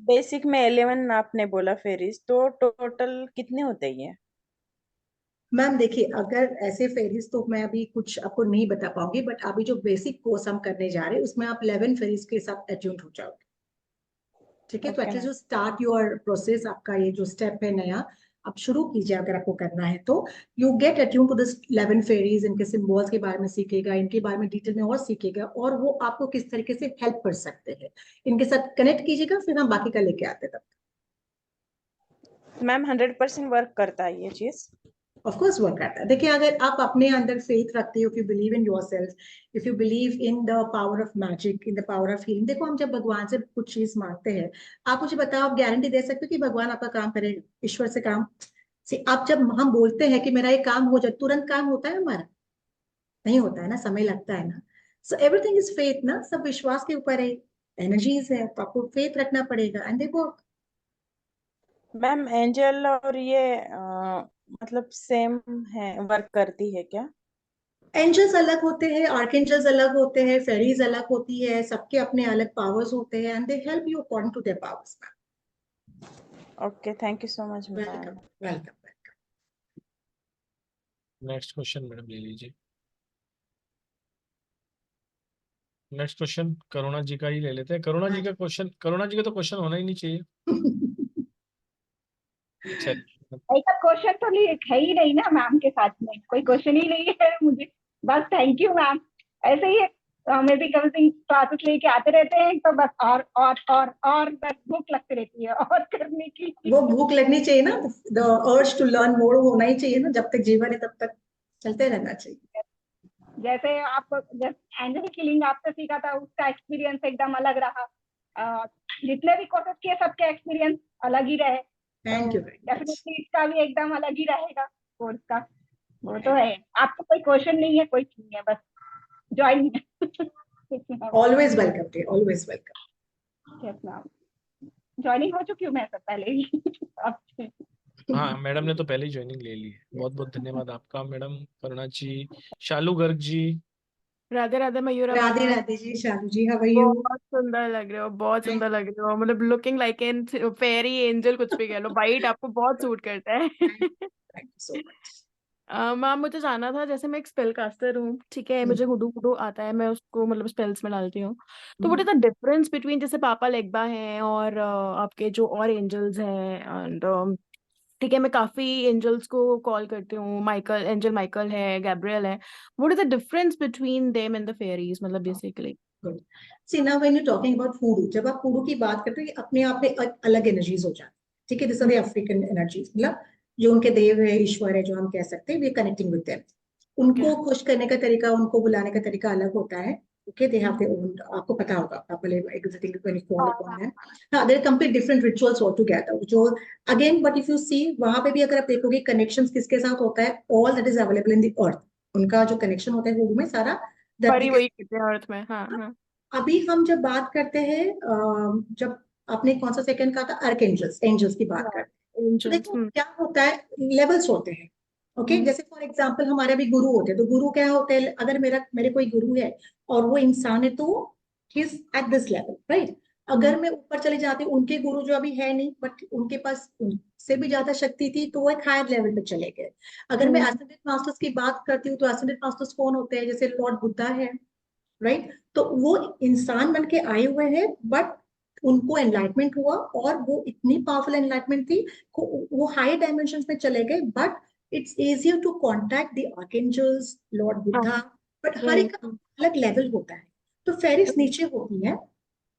बेसिक में 11 आपने बोला फेरीज, तो टोटल कितने होते हैं ये? मैम देखिए, अगर ऐसे फेरीज तो मैं अभी कुछ आपको नहीं बता पाऊंगी, बट अभी जो बेसिक कोर्स हम करने जा रहे हैं उसमें आप 11 फेरीज के साथ एट्यून्ड हो जाओगे, ठीक है? तो Okay, एटलीस्ट जो स्टार्ट योर प्रोसेस, आपका ये जो स्टेप है नया, आप शुरू कीजिए अगर आपको करना है तो। You get attune to this 11 fairies, इनके सिंबल्स के बारे में सीखेगा, इनके बारे में डिटेल में और सीखेगा, और वो आपको किस तरीके से हेल्प कर सकते हैं, इनके साथ कनेक्ट कीजिएगा, फिर हम बाकी का लेके आते हैं। तब मैम 100% वर्क करता है ये चीज? ऑफ कोर्स वर्क करता है। देखिए, अगर आप अपने अंदर फेथ रखते हो, if you believe in yourself, if you believe in the power of magic, in the power of healing, देखो हम जब भगवान से कुछ चीज मांगते हैं, आप मुझे बताओ, आप गारंटी दे सकते हो कि भगवान आपका काम करेगा? ईश्वर से काम से आप जब हम बोलते हैं कि मेरा ये काम हो जाए, तुरंत काम होता है हमारा? नहीं होता है ना, समय लगता है ना। सो एवरीथिंग इज फेथ ना, सब विश्वास के ऊपर है, एनर्जीज है, तो आपको फेथ रखना पड़ेगा एंड देखो। मैम एंजल और ये मतलब सेम है, वर्क करती है क्या? एंजल्स अलग होते हैं, आर्कएंजल्स अलग होते हैं, फेरीज अलग होती है, सबके अपने अलग पावर्स होते हैं and they help you according to their powers. Okay, thank you so much welcome ma'am. Welcome. Next question madam ले लीजिए। नेक्स्ट क्वेश्चन करुणा जी का ही ले लेते हैं। करुणा जी का क्वेश्चन, करुणा जी का तो क्वेश्चन होना ही नहीं चाहिए। ऐसा क्वेश्चन तो नहीं है ही नहीं ना मैम के साथ में, कोई क्वेश्चन ही नहीं है मुझे। बस थैंक यू मैम। ऐसे ही हमें भी कभी क्लासेस लेके आते रहते हैं, तो बस और बस भूख लगती रहती है और करने की। वो भूख लगनी चाहिए ना, the urge to learn more होना ही चाहिए ना, जब तक जीवन है तब तक चलते रहना चाहिए। जैसे आप एंजल हीलिंग आपसे सीखा था, उसका एक्सपीरियंस एकदम अलग रहा। जितने भी कोर्सेस किए सबके एक्सपीरियंस अलग ही रहे। Thank you. डेफिनेटली इसका भी एकदम अलग ही रहेगा कोर्स का, वो तो है। आपको कोई क्वेश्चन नहीं है, कोई नहीं है, बस join. Always welcome day, always welcome. Yes ma'am, joining हो चुकी हूँ मैं सब पहले ही। हाँ, मैडम ने तो पहले ही ज्वाइनिंग ले ली है। बहुत बहुत धन्यवाद आपका madam. Karuna ji, Shalu Garg ji. Radhe Radhe Mayura Radhe ma'am. Radhe ji, Shalu ji, how are you? बहुत सुंदर लग रहे हो, बहुत सुंदर लग रहे हो, मतलब looking like an fairy angel, कुछ भी कह लो, वाइट आपको बहुत सूट करता है। Thank you so much. Ma'am मुझे जानना था, जैसे मैं एक स्पेल कास्टर हूँ, ठीक है, मुझे हुडू हुडू आता है, मैं उसको मतलब स्पेल्स में डालती हूँ, तो what is the difference between जैसे पापा लेग्बा हैं और आपके जो और एंजल्स हैं, एंड ठीक है, मैं काफी एंजल्स को कॉल करती हूँ, माइकल, एंजल माइकल है, गैब्रियल है, what is the difference between them and the fairies, मतलब basically? Good. See now when you talking about hoodoo, जब आप हुडू की बात करते हो, ये अपने आप में अलग एनर्जीज हो जाती है, ठीक है, this are the African energies, मतलब जो उनके देव है, ईश्वर है, जो हम कह सकते हैं, वी कनेक्टिंग विद देम। उनको खुश करने का तरीका, उनको बुलाने का तरीका अलग होता है। Okay, they have their own, आपको पता होगा, आपने exciting when you call upon them, हां, their complete different rituals all together, जो again, but if you see, वहां पे भी अगर आप देखोगे कनेक्शंस किसके साथ होता है, all that is available in the earth, उनका जो कनेक्शन होता है हुडू में सारा धरती वही के। वही कहते हैं अर्थ में, हाँ हाँ। अभी हम जब बात करते हैं, जब आपने कौन सा सेकंड कहा था, अर्क एंजल्स, एंजल्स की बात करते हैं, तो एंजल्स। देखो क्या होता है, लेवल्स होते हैं। ओके, जैसे फॉर एग्जांपल हमारे भी गुरु होते हैं, तो गुरु क्या होते हैं, अगर मेरे कोई गुरु है और वो इंसान है, तो he is at this level, right. अगर मैं ऊपर चली जाती हूँ, उनके गुरु जो अभी है नहीं, बट उनके पास उनसे भी ज्यादा शक्ति थी, तो वो एक हायर लेवल पे चले गए। अगर मैं एसेंडेंट मास्टर्स की बात करती हूँ, तो एसेंडेंट मास्टर्स कौन होते हैं, जैसे लॉर्ड बुद्धा है, राइट। तो वो इंसान बन के आए हुए हैं, बट उनको एनलाइटमेंट हुआ, और वो इतनी पावरफुल एनलाइटमेंट थी, वो हायर डायमेंशन में चले गए, but it's easier to contact the archangels, lord Buddha, but हर एक का अलग लेवल होता है। तो फेरिस नीचे होती है,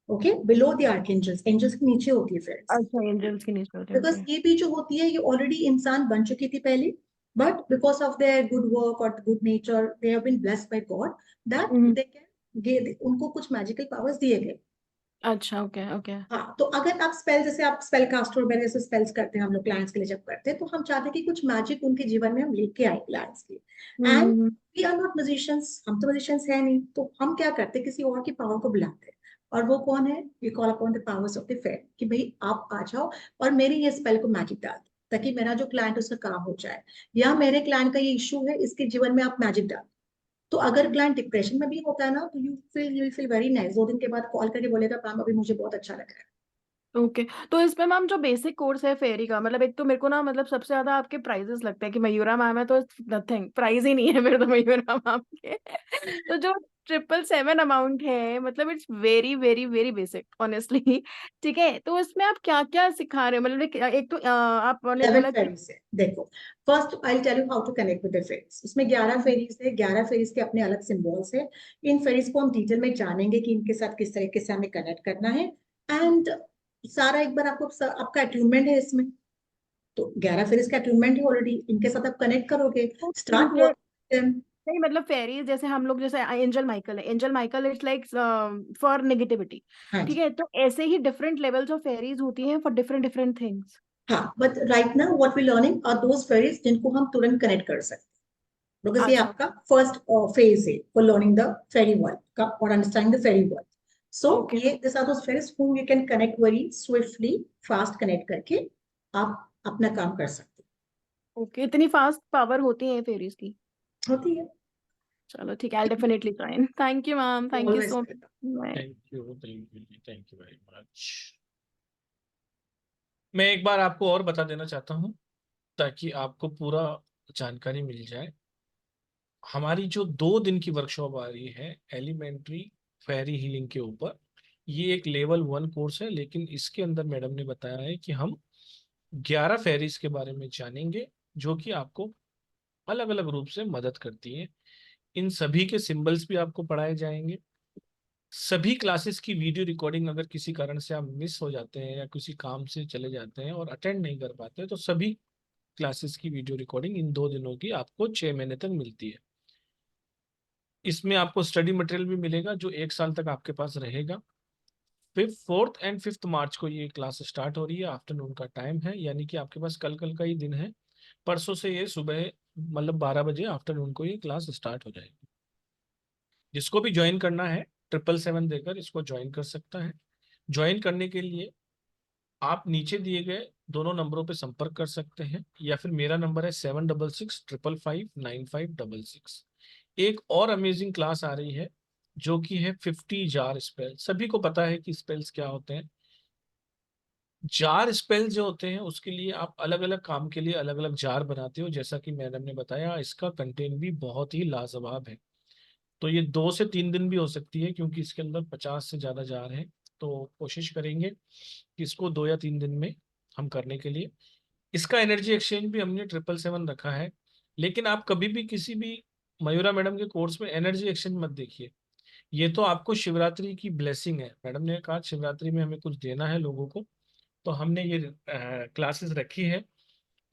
okay, below the archangels, angels के नीचे होती है फेरिस, अच्छा, एंजल्स की नीचे होते हैं, बिकॉज ओके। ये भी जो होती है, ये ऑलरेडी इंसान बन चुकी थी पहले, but because of their good work और good nature, they have been blessed by God, that they can, उनको कुछ मैजिकल पावर्स दिए गए। अच्छा, ओके ओके। हाँ, तो अगर आप स्पेल, जैसे आप स्पेल कास्टर वगैरह जैसे स्पेल्स करते हैं, हम लोग क्लाइंट्स के लिए जब करते हैं, तो हम चाहते हैं कि कुछ मैजिक उनके जीवन में हम लेके आए क्लाइंट्स के, and we are not musicians, हम तो म्यूजिशियंस है नहीं, तो हम क्या करते हैं, किसी और की पावर को बुलाते हैं, और वो कौन है, we call upon the powers of the fair, कि भाई आप आ जाओ और मेरी ये स्पेल को मैजिक डाल दो, ताकि मेरा जो क्लाइंट उसका काम हो जाए, या मेरे क्लाइंट का ये इशू है, इसके जीवन में आप मैजिक डाल। तो अगर क्लाइंट डिप्रेशन में भी होता है ना, तो यू फील वेरी नाइस, 2 दिन के बाद कॉल करके बोलेगा, काम अभी मुझे बहुत अच्छा लग रहा है। ओके, तो इसमें मैम जो बेसिक कोर्स है फेरी का, मतलब एक तो मेरे को ना, मतलब सबसे ज्यादा आपके प्राइजेस लगते हैं कि मयूरा मैम है तो नथिंग, प्राइस ही नहीं है मेरे तो मयूरा मैम के। तो जो 777 अमाउंट है, मतलब it's very very very basic honestly. ठीक है, तो इसमें आप क्या क्या सिखा रहे हो, मतलब एक तो आपने 11 बोला कि फेरीज है, देखो, first I tell you how to connect with the fairies. इसमें 11 फेरीज है, 11 फेरीज के अपने अलग सिंबल्स है। इन फेरीज को हम डिटेल में जानेंगे कि इनके साथ किस तरीके से हमें कनेक्ट करना है, एंड सारा एक बार आपको आपका अट्यूनमेंट है इसमें, तो 11 फेरीज का अट्यूनमेंट है ऑलरेडी, इनके साथ आप कनेक्ट करोगे, स्टार्ट इनके वर्क। नहीं, मतलब फेरीज जैसे हम लोग, जैसे एंजल माइकल है, angel Michael is like for negativity, हाँ ठीक जी, है, तो ऐसे ही डिफरेंट लेवल्स ऑफ फेरीज होती हैं फॉर डिफरेंट डिफरेंट थिंग्स। हाँ, but right now what we learning are those fairies जिनको हम तुरंत कनेक्ट कर सकते हैं, बिकॉज ये अच्छा, आपका फर्स्ट फेज है for learning the fairy world का और understanding the fairy world. So okay ये this are those fairies whom you can connect very swiftly, fast connect करके आप अपना काम कर सकते ओके, इतनी फास्ट पावर होती है फेरीज की? हो, होती है। चलो ठीक है, I definitely join. Thank you ma'am, thank you always so welcome. Much. Thank you very much. मैं एक बार आपको और बता देना चाहता हूँ ताकि आपको पूरा जानकारी मिल जाए। हमारी जो 2 दिन की वर्कशॉप आ रही है एलिमेंट्री फेरी हीलिंग के ऊपर, ये एक लेवल 1 कोर्स है, लेकिन इसके अंदर मैडम ने बताया है कि हम 11 फेरीज के बारे में जानेंगे जो कि आपको अलग अलग रूप से मदद करती है। इन सभी के सिंबल्स भी आपको पढ़ाए जाएंगे। सभी क्लासेस की वीडियो रिकॉर्डिंग अगर किसी कारण से आप मिस हो जाते हैं या किसी काम से चले जाते हैं और अटेंड नहीं कर पाते, तो सभी क्लासेस की वीडियो रिकॉर्डिंग इन 2 दिनों की आपको 6 महीने तक मिलती है। इसमें आपको स्टडी मटेरियल भी मिलेगा जो 1 साल तक आपके पास रहेगा। फिर 4 एंड 5 मार्च को ये क्लास स्टार्ट हो रही है, आफ्टरनून का टाइम है, यानी कि आपके पास कल कल का ही दिन है। परसों से ये सुबह मतलब 12 बजे आफ्टरनून को ये क्लास स्टार्ट हो जाएगी। जिसको भी ज्वाइन करना है 777 देकर इसको ज्वाइन कर सकता है। ज्वाइन करने के लिए आप नीचे दिए गए दोनों नंबरों पर संपर्क कर सकते हैं, या फिर मेरा नंबर है 7665559566। एक और अमेजिंग क्लास आ रही है जो कि है 50 जार स्पेल। सभी को पता है कि स्पेल्स क्या होते हैं। जार स्पेल जो होते हैं उसके लिए आप अलग अलग काम के लिए अलग अलग जार बनाते हो, जैसा कि मैडम ने बताया। इसका कंटेंट भी बहुत ही लाजवाब है। तो ये 2 से 3 दिन भी हो सकती है, क्योंकि इसके अंदर 50 से ज्यादा जार हैं। तो कोशिश करेंगे कि इसको 2 या 3 दिन में हम करने के लिए। इसका एनर्जी एक्सचेंज भी हमने 777 रखा है। लेकिन आप कभी भी किसी भी मयूरा मैडम के कोर्स में एनर्जी एक्सचेंज मत देखिए। ये तो आपको शिवरात्रि की ब्लेसिंग है। मैडम ने कहा शिवरात्रि में हमें कुछ देना है लोगों को, तो हमने ये क्लासेस रखी है।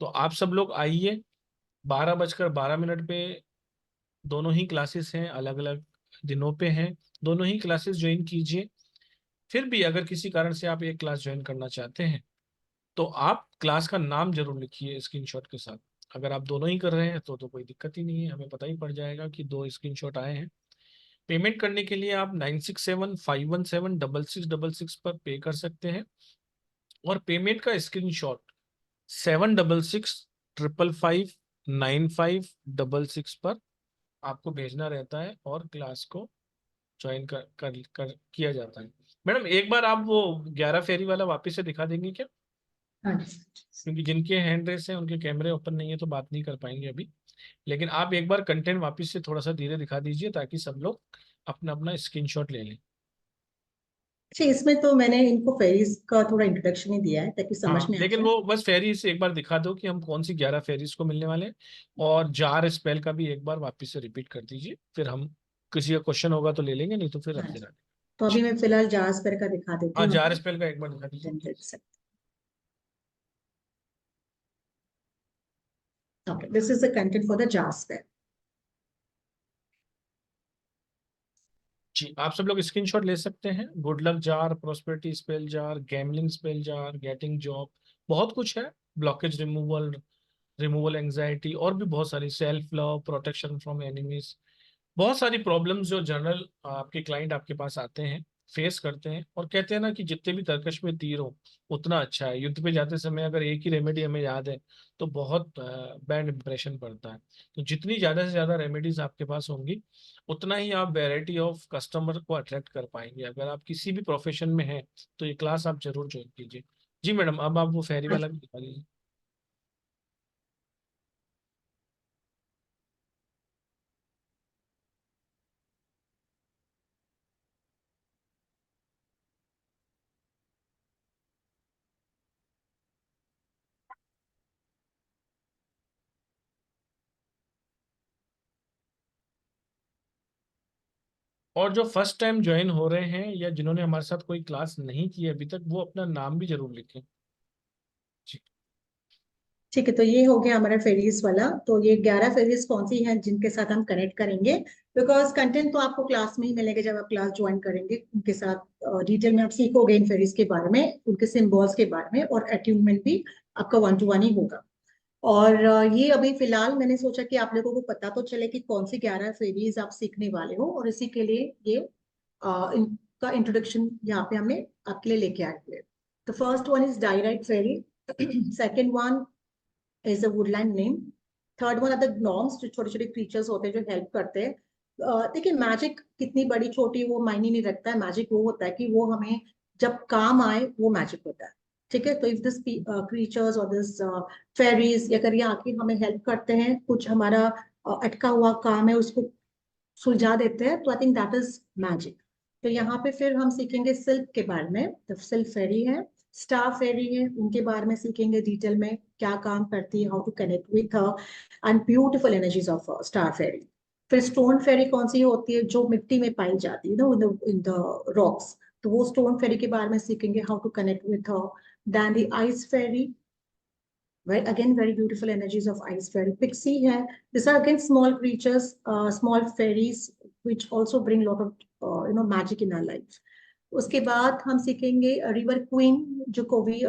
तो आप सब लोग आइए, 12:12 पे दोनों ही क्लासेस हैं, अलग अलग दिनों पे हैं। दोनों ही क्लासेस ज्वाइन कीजिए। फिर भी अगर किसी कारण से आप एक क्लास ज्वाइन करना चाहते हैं तो आप क्लास का नाम जरूर लिखिए स्क्रीनशॉट के साथ। अगर आप दोनों ही कर रहे हैं तो कोई दिक्कत ही नहीं है, हमें पता ही पड़ जाएगा कि 2 स्क्रीनशॉट आए हैं। पेमेंट करने के लिए आप 9675176666 पर पे कर सकते हैं, और पेमेंट का स्क्रीनशॉट 7665559566 पर आपको भेजना रहता है और क्लास को ज्वाइन कर किया जाता है। मैडम एक बार आप वो 11 फेरी वाला वापस से दिखा देंगे क्या? हाँ जी। क्योंकि जिनके हैंड रेस हैं उनके कैमरे ओपन नहीं है तो बात नहीं कर पाएंगे अभी। लेकिन आप एक बार कंटेंट वापस से थोड़ा सा धीरे दिखा दीजिए ताकि सब लोग अपना अपना स्क्रीनशॉट ले लें। अच्छा, इसमें तो मैंने इनको फेरीज का थोड़ा इंट्रोडक्शन ही दिया है ताकि समझ हाँ, में आ लेकिन जाए। वो बस फेरी से एक बार दिखा दो कि हम कौन सी 11 फेरीज को मिलने वाले हैं। और जार स्पेल का भी एक बार वापस से रिपीट कर दीजिए, फिर हम किसी का क्वेश्चन होगा तो ले लेंगे, नहीं तो फिर हाँ रखते जी, रहेंगे। तो अभी मैं फिलहाल जास्पर का दिखा देती हाँ, हूँ जार आपको। स्पेल का एक बार दिखा दीजिए। Then let's- Okay, this is the content for the JavaScript. जी, आप सब लोग स्क्रीनशॉट ले सकते हैं। Good luck jar, prosperity spell jar, gambling spell jar, getting job, बहुत कुछ है। ब्लॉकेज रिमूवल एंजाइटी, और भी बहुत सारी, self love, protection from enemies. बहुत सारी प्रॉब्लम्स जो जनरल आपके क्लाइंट आपके पास आते हैं, फेस करते हैं, और कहते हैं ना कि जितने भी तर्कश में तीर हो उतना अच्छा है। युद्ध पे जाते समय अगर एक ही रेमेडी हमें याद है तो बहुत बैड इंप्रेशन पड़ता है। तो जितनी ज़्यादा से ज़्यादा रेमेडीज आपके पास होंगी उतना ही आप वैरायटी ऑफ कस्टमर को अट्रैक्ट कर पाएंगे। अगर आप किसी भी प्रोफेशन में हैं तो ये क्लास आप जरूर ज्वाइन कीजिए। जी मैडम, अब आप वो फेरी वाला भी दिखा दीजिए। और जो फर्स्ट टाइम ज्वाइन हो रहे हैं या जिन्होंने हमारे साथ कोई क्लास नहीं की है अभी तक, वो अपना नाम भी जरूर लिखें। जी। ठीक है, तो ये हो गया हमारा फेरीज वाला। तो ये 11 फेरीज कौन सी हैं जिनके साथ हम कनेक्ट करेंगे, बिकॉज कंटेंट तो आपको क्लास में ही मिलेगा। जब आप क्लास ज्वाइन करेंगे उनके साथ डिटेल में आप सीखोगे इन फेरीज के बारे में, उनके सिंबल्स के बारे में, और अट्यूनमेंट भी आपका 1-to-1 ही होगा। और ये अभी फिलहाल मैंने सोचा कि आप लोगों को पता तो चले कि कौन सी 11 फेरीज आप सीखने वाले हो, और इसी के लिए ये इनका इंट्रोडक्शन यहाँ पे हमने आपके लिए लेके आए हुए। तो first one is direct fairy, second one is a woodland name, third one are the gnomes, जो छोटे छोटे क्रीचर्स होते हैं जो हेल्प करते हैं। देखिए, मैजिक कितनी बड़ी छोटी वो मायने नहीं रखता है। मैजिक वो होता है कि वो हमें जब काम आए वो मैजिक होता है। ठीक है, तो इफ दिस क्रीचर्स और दिस फेरीज अगर ये आके हमें हेल्प करते हैं, कुछ हमारा अटका हुआ काम है उसको सुलझा देते हैं, तो I think that is magic. तो यहाँ पे फिर हम सीखेंगे सिल्क के बारे में। तो सिल्क फेरी है, स्टार फेरी है, उनके बारे में सीखेंगे डिटेल में, क्या काम करती है, how to connect with her and beautiful energies of star fairy. फिर स्टोन फेरी कौन सी होती है, जो मिट्टी में पाई जाती है ना, इन द रॉक्स। तो वो स्टोन फेरी के बारे में सीखेंगे, how to connect with her. Then the ice fairy, right, again very beautiful energies of ice fairy. Pixie hai, these are again small creatures, small fairies which also bring a lot of magic in our life. उसके बाद हम सीखेंगे रिवर क्वीन, जो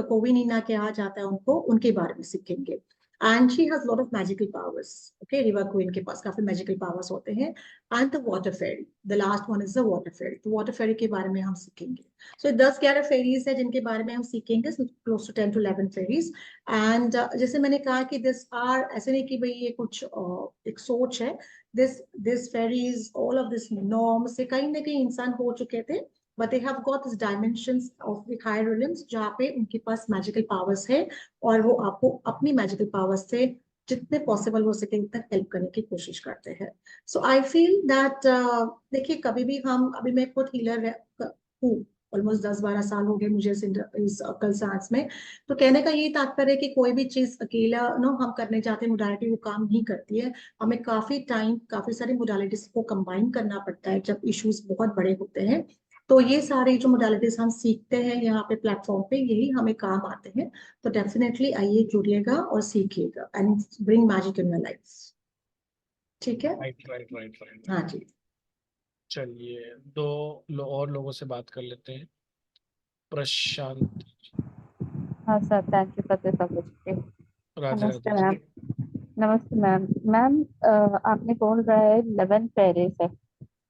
कोवी नीना कहा जाता है उनको, उनके बारे में सीखेंगे। And she has lot of magical powers. Okay, river queen के पास काफी मैजिकल पावर्स होते हैं। And the water fairy, the last one is the water fairy. तो वाटर फेरी के बारे में हम सीखेंगे। सो 10-11 फेरीज है जिनके बारे में हम सीखेंगे, close to 10 to 11 fairies. And जैसे मैंने कहा कि दिस आर, ऐसे नहीं कि भाई ये कुछ एक सोच है। This fairies, all of this norm से कहीं ना कहीं इंसान हो चुके थे but they have got this dimensions of the higher realms जहाँ पे उनके पास magical powers है और वो आपको अपनी magical powers से जितने पॉसिबल हो सके उतना हेल्प करने की कोशिश करते हैं. सो आई फील दैट देखिए कभी भी हम अभी मैं खुद हीलर हूँ, ऑलमोस्ट 10-12 साल हो गए मुझे इस अक्ल साइंस में. तो कहने का ये तात्पर्य है कि कोई भी चीज अकेला हम करने जाते हैं मोडालिटी वो काम नहीं करती है. हमें काफी टाइम काफी सारी मोडालिटीज को कंबाइन करना पड़ता है जब इश्यूज बहुत बड़े होते हैं. तो ये सारे जो मोडालिटीज हम सीखते हैं यहाँ पे प्लेटफॉर्म पे यही हमें काम आते हैं. तो डेफिनेटली आइए जुड़िएगा और सीखिएगा and bring magic in your life. ठीक है. Right right right right. हाँ जी. चलिए और लोगों से बात कर लेते हैं. प्रशांत. हाँ sir, thank you for this opportunity. Radhe नमस्ते राधे. मैम. नमस्ते मैम. मैम आपने बोल रहा है 11 फेरीज है,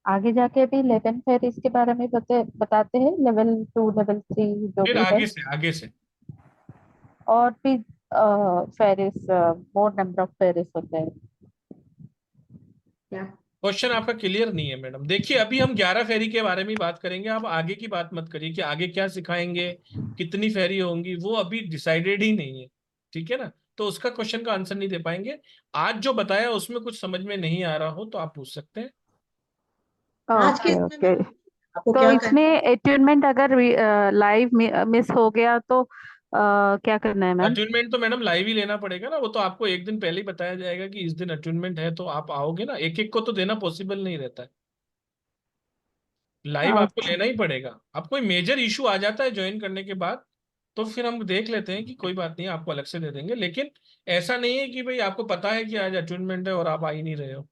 आगे जाके भी 11 फेरीज के बारे में बताते हैं, लेवल 2 लेवल 3 जो फिर भी है, आगे से और भी fairies, more number of fairies होते हैं. क्या क्वेश्चन आपका क्लियर नहीं है मैडम. देखिए अभी हम 11 फेरी के बारे में बात करेंगे. आप आगे की बात मत करिए कि आगे क्या सिखाएंगे, कितनी फेरी होंगी, वो अभी डिसाइडेड ही नहीं है. ठीक है ना. तो उसका क्वेश्चन का आंसर नहीं दे पाएंगे. आज जो बताया उसमें कुछ समझ में नहीं आ रहा हो तो आप पूछ सकते हैं. आज के ओके समय ओके. में आपको तो क्या इसमें अट्यूनमेंट अगर लाइव मिस हो गया तो क्या करना है मैम? अट्यूनमेंट तो मैडम लाइव ही लेना पड़ेगा ना. वो तो आपको एक दिन पहले ही बताया जाएगा कि इस दिन अट्यूनमेंट है, तो आप आओगे ना. एक एक को तो देना पॉसिबल नहीं रहता है. लाइव आपको अच्छा लेना ही पड़ेगा. आप कोई मेजर इशू आ जाता है ज्वाइन करने के बाद तो फिर हम देख लेते हैं कि कोई बात नहीं आपको अलग से दे देंगे. लेकिन ऐसा नहीं है कि भाई आपको पता है कि आज अट्यूनमेंट है और आप आ ही नहीं रहे हो.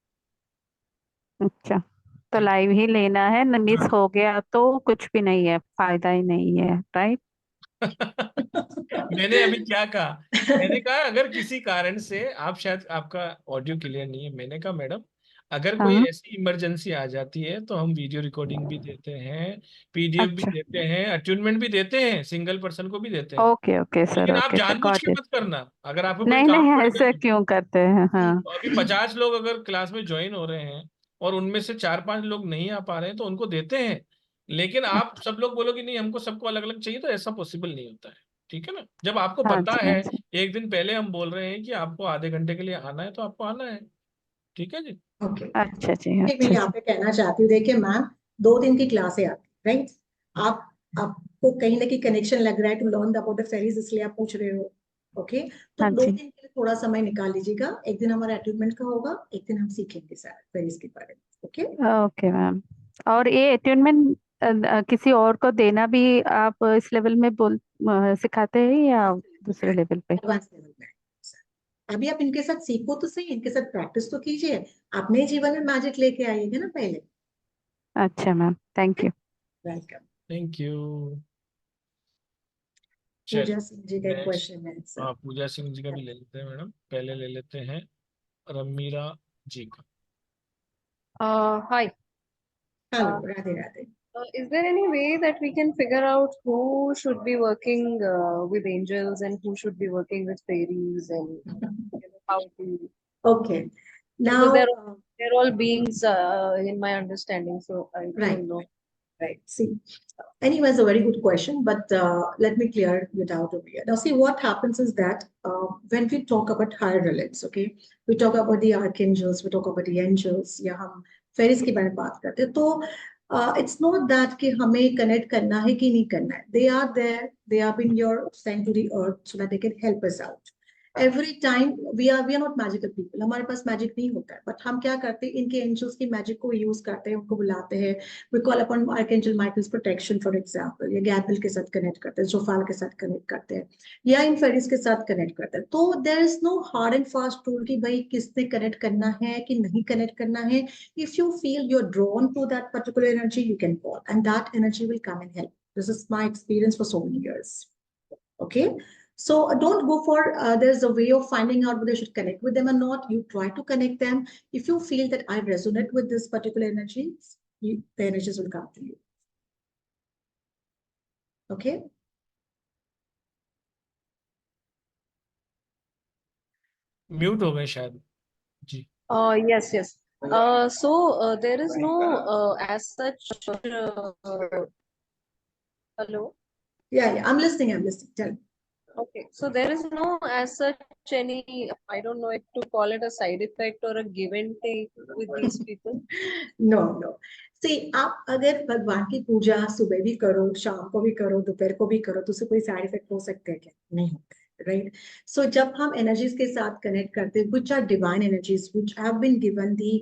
अच्छा. तो ठीक. लाइव ही लेना है, न मिस हाँ. हो गया तो कुछ भी नहीं है, फायदा ही नहीं है, राइट? मैंने अभी क्या कहा? मैंने कहा अगर किसी कारण से आप, शायद आपका ऑडियो क्लियर नहीं है. मैंने कहा मैडम अगर कोई हाँ. ऐसी इमरजेंसी आ जाती है तो हम वीडियो रिकॉर्डिंग भी देते हैं, पीडीएफ भी अच्छा. देते हैं, अट्यूनमेंट भी देते हैं, सिंगल पर्सन को भी देते हैं. ओके ओके सर, लेकिन आप ओके सर, जानबूझ गॉट के इट. मत करना. अगर आपको कोई नहीं काम नहीं, पड़ ऐसे गया क्यों करते हैं? हाँ. तो अभी 50 लोग अगर क्लास में ज्वाइन हो रहे हैं और उनमें से 4-5 लोग नहीं आ पा रहे हैं तो उनको देते हैं. लेकिन आप सब लोग बोलो कि नहीं हमको सबको अलग अलग चाहिए, तो ऐसा पॉसिबल नहीं होता है. ठीक है ना. जब आपको हाँ पता जी, है, हाँ जी. एक दिन पहले हम बोल रहे हैं कि आपको आधे घंटे के लिए आना है तो आपको आना है. ठीक है जी. ओके. अच्छा जी, मैं अच्छा यहाँ जी. पे कहना चाहती हूँ देखिए मैम 2 दिन की क्लासें आती राइट. आप आपको कहीं ना कहीं कनेक्शन लग रहा है to learn about the fairies इसलिए आप पूछ रहे हो. ओके. तो हाँ 2 जी. दिन के लिए थोड़ा समय निकाल लीजिएगा. एक दिन हमारा अट्यूनमेंट का होगा, एक दिन हम सीखेंगे सर फेरीज के बारे में. ओके. Okay ma'am. और ये अटेनमेंट किसी और को देना भी आप इस लेवल में सिखाते हैं या दूसरे लेवल पे? एडवांस लेवल में. अभी आप इनके साथ सीखो तो सही, इनके साथ प्रैक्टिस तो कीजिए. अपने जीवन में मैजिक लेके आइएगा ना पहले. अच्छा ma'am, thank you. Welcome. Thank you. Pooja चलिए सिंह जी का एक नेक्स्ट. क्वेश्चन है सर. हाँ पूजा सिंह जी का भी ले लेते हैं मैडम. पहले ले लेते हैं रमीरा जी का. Hi. Hello. Radhe Radhe. Is there any way that we can figure out who should be working with angels and who should be working with fairies and how to? Okay. Because Now, they're all beings in my understanding, so I right. don't know. Right. See, anyways, a very good question, but let me clear it out over here. Now, see, what happens is that when we talk about higher realms, okay, we talk about the archangels, we talk about the angels, या हम fairies की बारे में बात करते हैं, तो it's not that कि हमें connect करना है कि नहीं करना है. They are there, they have been your sent to the earth so that they can help us out. Every time we are not magical people. हमारे पास magic नहीं होता है, but हम क्या करते हैं इनके angels की magic को use करते हैं, उनको बुलाते हैं. We call upon Archangel Michael's protection, for example. या गैब्रियल के साथ connect करते हैं, जोफाल के साथ connect करते हैं, या इन फेरीज के साथ connect करते हैं. तो there is no hard and fast rule कि भाई किसने connect करना है कि नहीं connect करना है. If you feel you're drawn to that particular energy, you can call, and that energy will come and help. This is my experience for so many years. Okay. So don't go for, there's a way of finding out whether you should connect with them or not. You try to connect them. If you feel that I resonate with this particular energy, the energies will come to you. Okay. Mute हो गए शायद जी. Yes, yes. So there is no as such Hello. Yeah, I'm listening. Tell me. Okay, so there is no as such any, I don't know if to call it a side effect or a give and take with these people. No. See, आप अगर भगवान की पूजा सुबह भी करो, शाम को भी करो, दोपहर को भी करो, तो उससे कोई साइड इफेक्ट हो सकते हैं क्या? नहीं होता, राइट? सो जब हम एनर्जीज के साथ कनेक्ट करते हैं, which are divine energies, which have been given the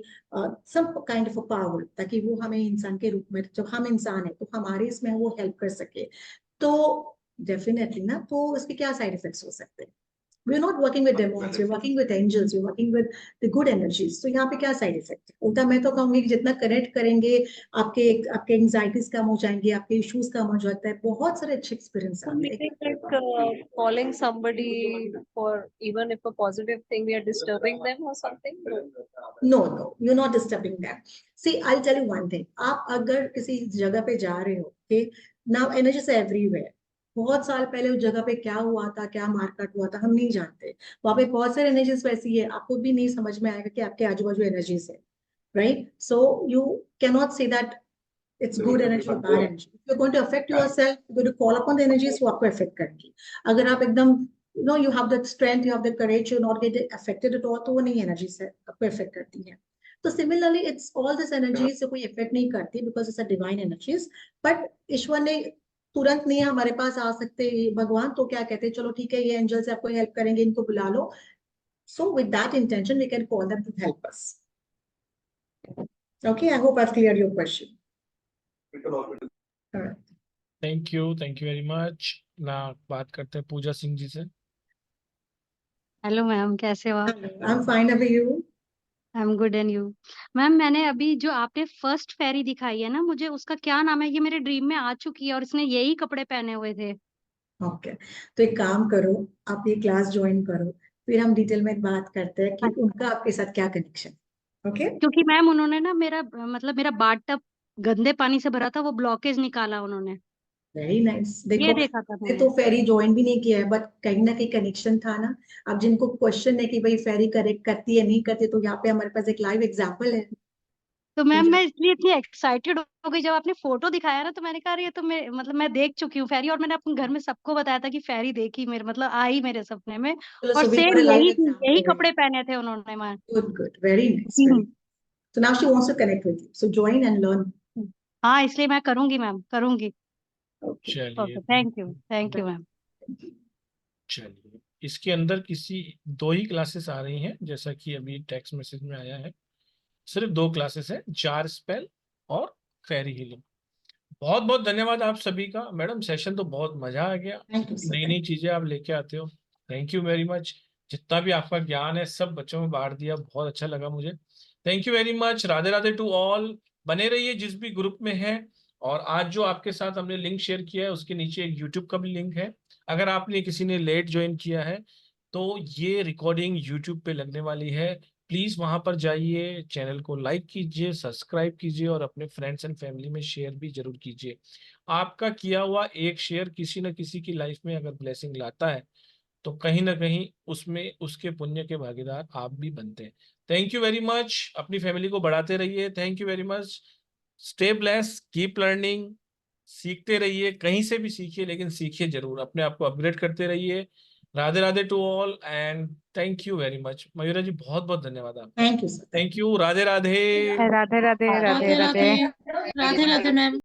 some kind of a power, ताकि वो हमें इंसान के रूप में, जब हम इंसान है तो हमारे इसमें वो हेल्प कर सके, तो डेफिनेटली ना, तो इसके क्या साइड इफेक्ट्स हो सकते हैं? We're not working with demons, we're working with angels, we're working with the good energies. तो यहाँ पे क्या साइड इफेक्ट है? उल्टा मैं तो कहूंगी कि जितना कनेक्ट करेंगे, आपके एंजाइटीज कम हो जाएंगे, आपके इश्यूज कम हो जाता है, बहुत सारे अच्छे एक्सपीरियंस So आते meaning हैं. like calling somebody for even if a positive thing, we are disturbing them or something. No, you're not disturbing them. See, I'll tell you one thing. आप अगर किसी जगह पे जा रहे हो, okay, now energies are everywhere. बहुत साल पहले उस जगह पे क्या हुआ था, क्या मारकाट हुआ था, हम नहीं जानते. वहां पे बहुत सारे एनर्जीज वैसी है, आपको भी नहीं समझ में आएगा कि आपके आजू बाजू एनर्जीज है, right? So you cannot say that it's good energy or bad energy. If you're going to affect yourself, you're going to call upon the energies, वो आपको affect करेंगी. अगर आप एकदम you have that strength, you have the courage, you're not getting affected at all, तो वो नहीं एनर्जी से आपको affect करती है. तो similarly, it's all this energy से कोई affect नहीं करती, because it's a divine energies. But ईश्वर ने तुरंत नहीं हमारे पास आ सकते भगवान, तो क्या कहते हैं, चलो ठीक है, ये एंजल्स आपको हेल्प करेंगे, इनको बुला लो. So with that intention, we can call them to help us. Okay, I hope I've cleared your question. All right. Thank you very much. ना बात करते हैं पूजा सिंह जी से. हेलो मैम, कैसे हो आप? I'm fine. How are you? I am good and you? Ma'am, मैंने अभी जो आपने फर्स्ट फेरी दिखाई है ना, मुझे उसका क्या नाम है, ये मेरे ड्रीम में आ चुकी है और इसने यही कपड़े पहने हुए थे. ओके, तो एक काम करो, आप ये क्लास ज्वाइन करो, फिर हम डिटेल में बात करते हैं कि अच्छा. उनका आपके साथ क्या कनेक्शन. ओके, क्योंकि मैम उन्होंने ना मेरा बाथ टब गंदे पानी से भरा था, वो ब्लॉकेज निकाला उन्होंने. Very nice. ये देखो, देखा था मैंने मैंने. तो फेरी ज्वाइन भी नहीं किया है, बट कहीं ना कहीं कनेक्शन था ना. अब जिनको क्वेश्चन है कि भाई फेरी करेक्ट करती है नहीं करती, तो यहाँ पे हमारे पास एक लाइव एग्जांपल है. तो मैम मैं इसलिए इतनी एक्साइटेड हो गई जब आपने फोटो दिखाया ना, तो मैंने कहा ये तो मैं देख चुकी हूँ फेरी, और मैंने अपने घर में सबको बताया था कि फेरी देखी, आई मेरे सपने में. चलो, और so we same got a live यही एग्जांपल. कपड़े पहने थे उन्होंने ma'am. Good, very nice, very. So now she wants to connect with you. So join and learn. हाँ, इसलिए मैं करूंगी मैम, करूंगी. Okay. चलिए, ओके, थैंक यू मैम. चलिए, इसके अंदर किसी 2 ही क्लासेस आ रही हैं, जैसा कि अभी टेक्स्ट मैसेज में आया है. सिर्फ 2 क्लासेस है, जार स्पेल और फेरी हीलिंग. बहुत बहुत धन्यवाद आप सभी का. मैडम, सेशन तो बहुत मजा आ गया. Thank you, sir. नई नई चीजें आप लेके आते हो. Thank you very much. जितना भी आपका ज्ञान है सब बच्चों में बांट दिया, बहुत अच्छा लगा मुझे. Thank you very much. Radhe Radhe to all. बने रहिए जिस भी ग्रुप में है. और आज जो आपके साथ हमने लिंक शेयर किया है, उसके नीचे एक यूट्यूब का भी लिंक है. अगर आपने किसी ने लेट ज्वाइन किया है, तो ये रिकॉर्डिंग यूट्यूब पे लगने वाली है. प्लीज वहां पर जाइए, चैनल को लाइक कीजिए, सब्सक्राइब कीजिए और अपने फ्रेंड्स एंड फैमिली में शेयर भी जरूर कीजिए. आपका किया हुआ एक शेयर किसी न किसी की लाइफ में अगर ब्लेसिंग लाता है, तो कहीं ना कहीं उसमें उसके पुण्य के भागीदार आप भी बनते हैं. Thank you very much. अपनी फैमिली को बढ़ाते रहिए. Thank you very much. Stay bless, keep learning. सीखते रहिए, कहीं से भी सीखिए, लेकिन सीखिए जरूर. अपने आप को अपग्रेड करते रहिए. Radhe Radhe to all and thank you very much. Mayura ji, बहुत बहुत धन्यवाद आपका. Thank you, sir. Thank you. Radhe Radhe. Radhe Radhe. Radhe Radhe. Radhe Radhe ma'am.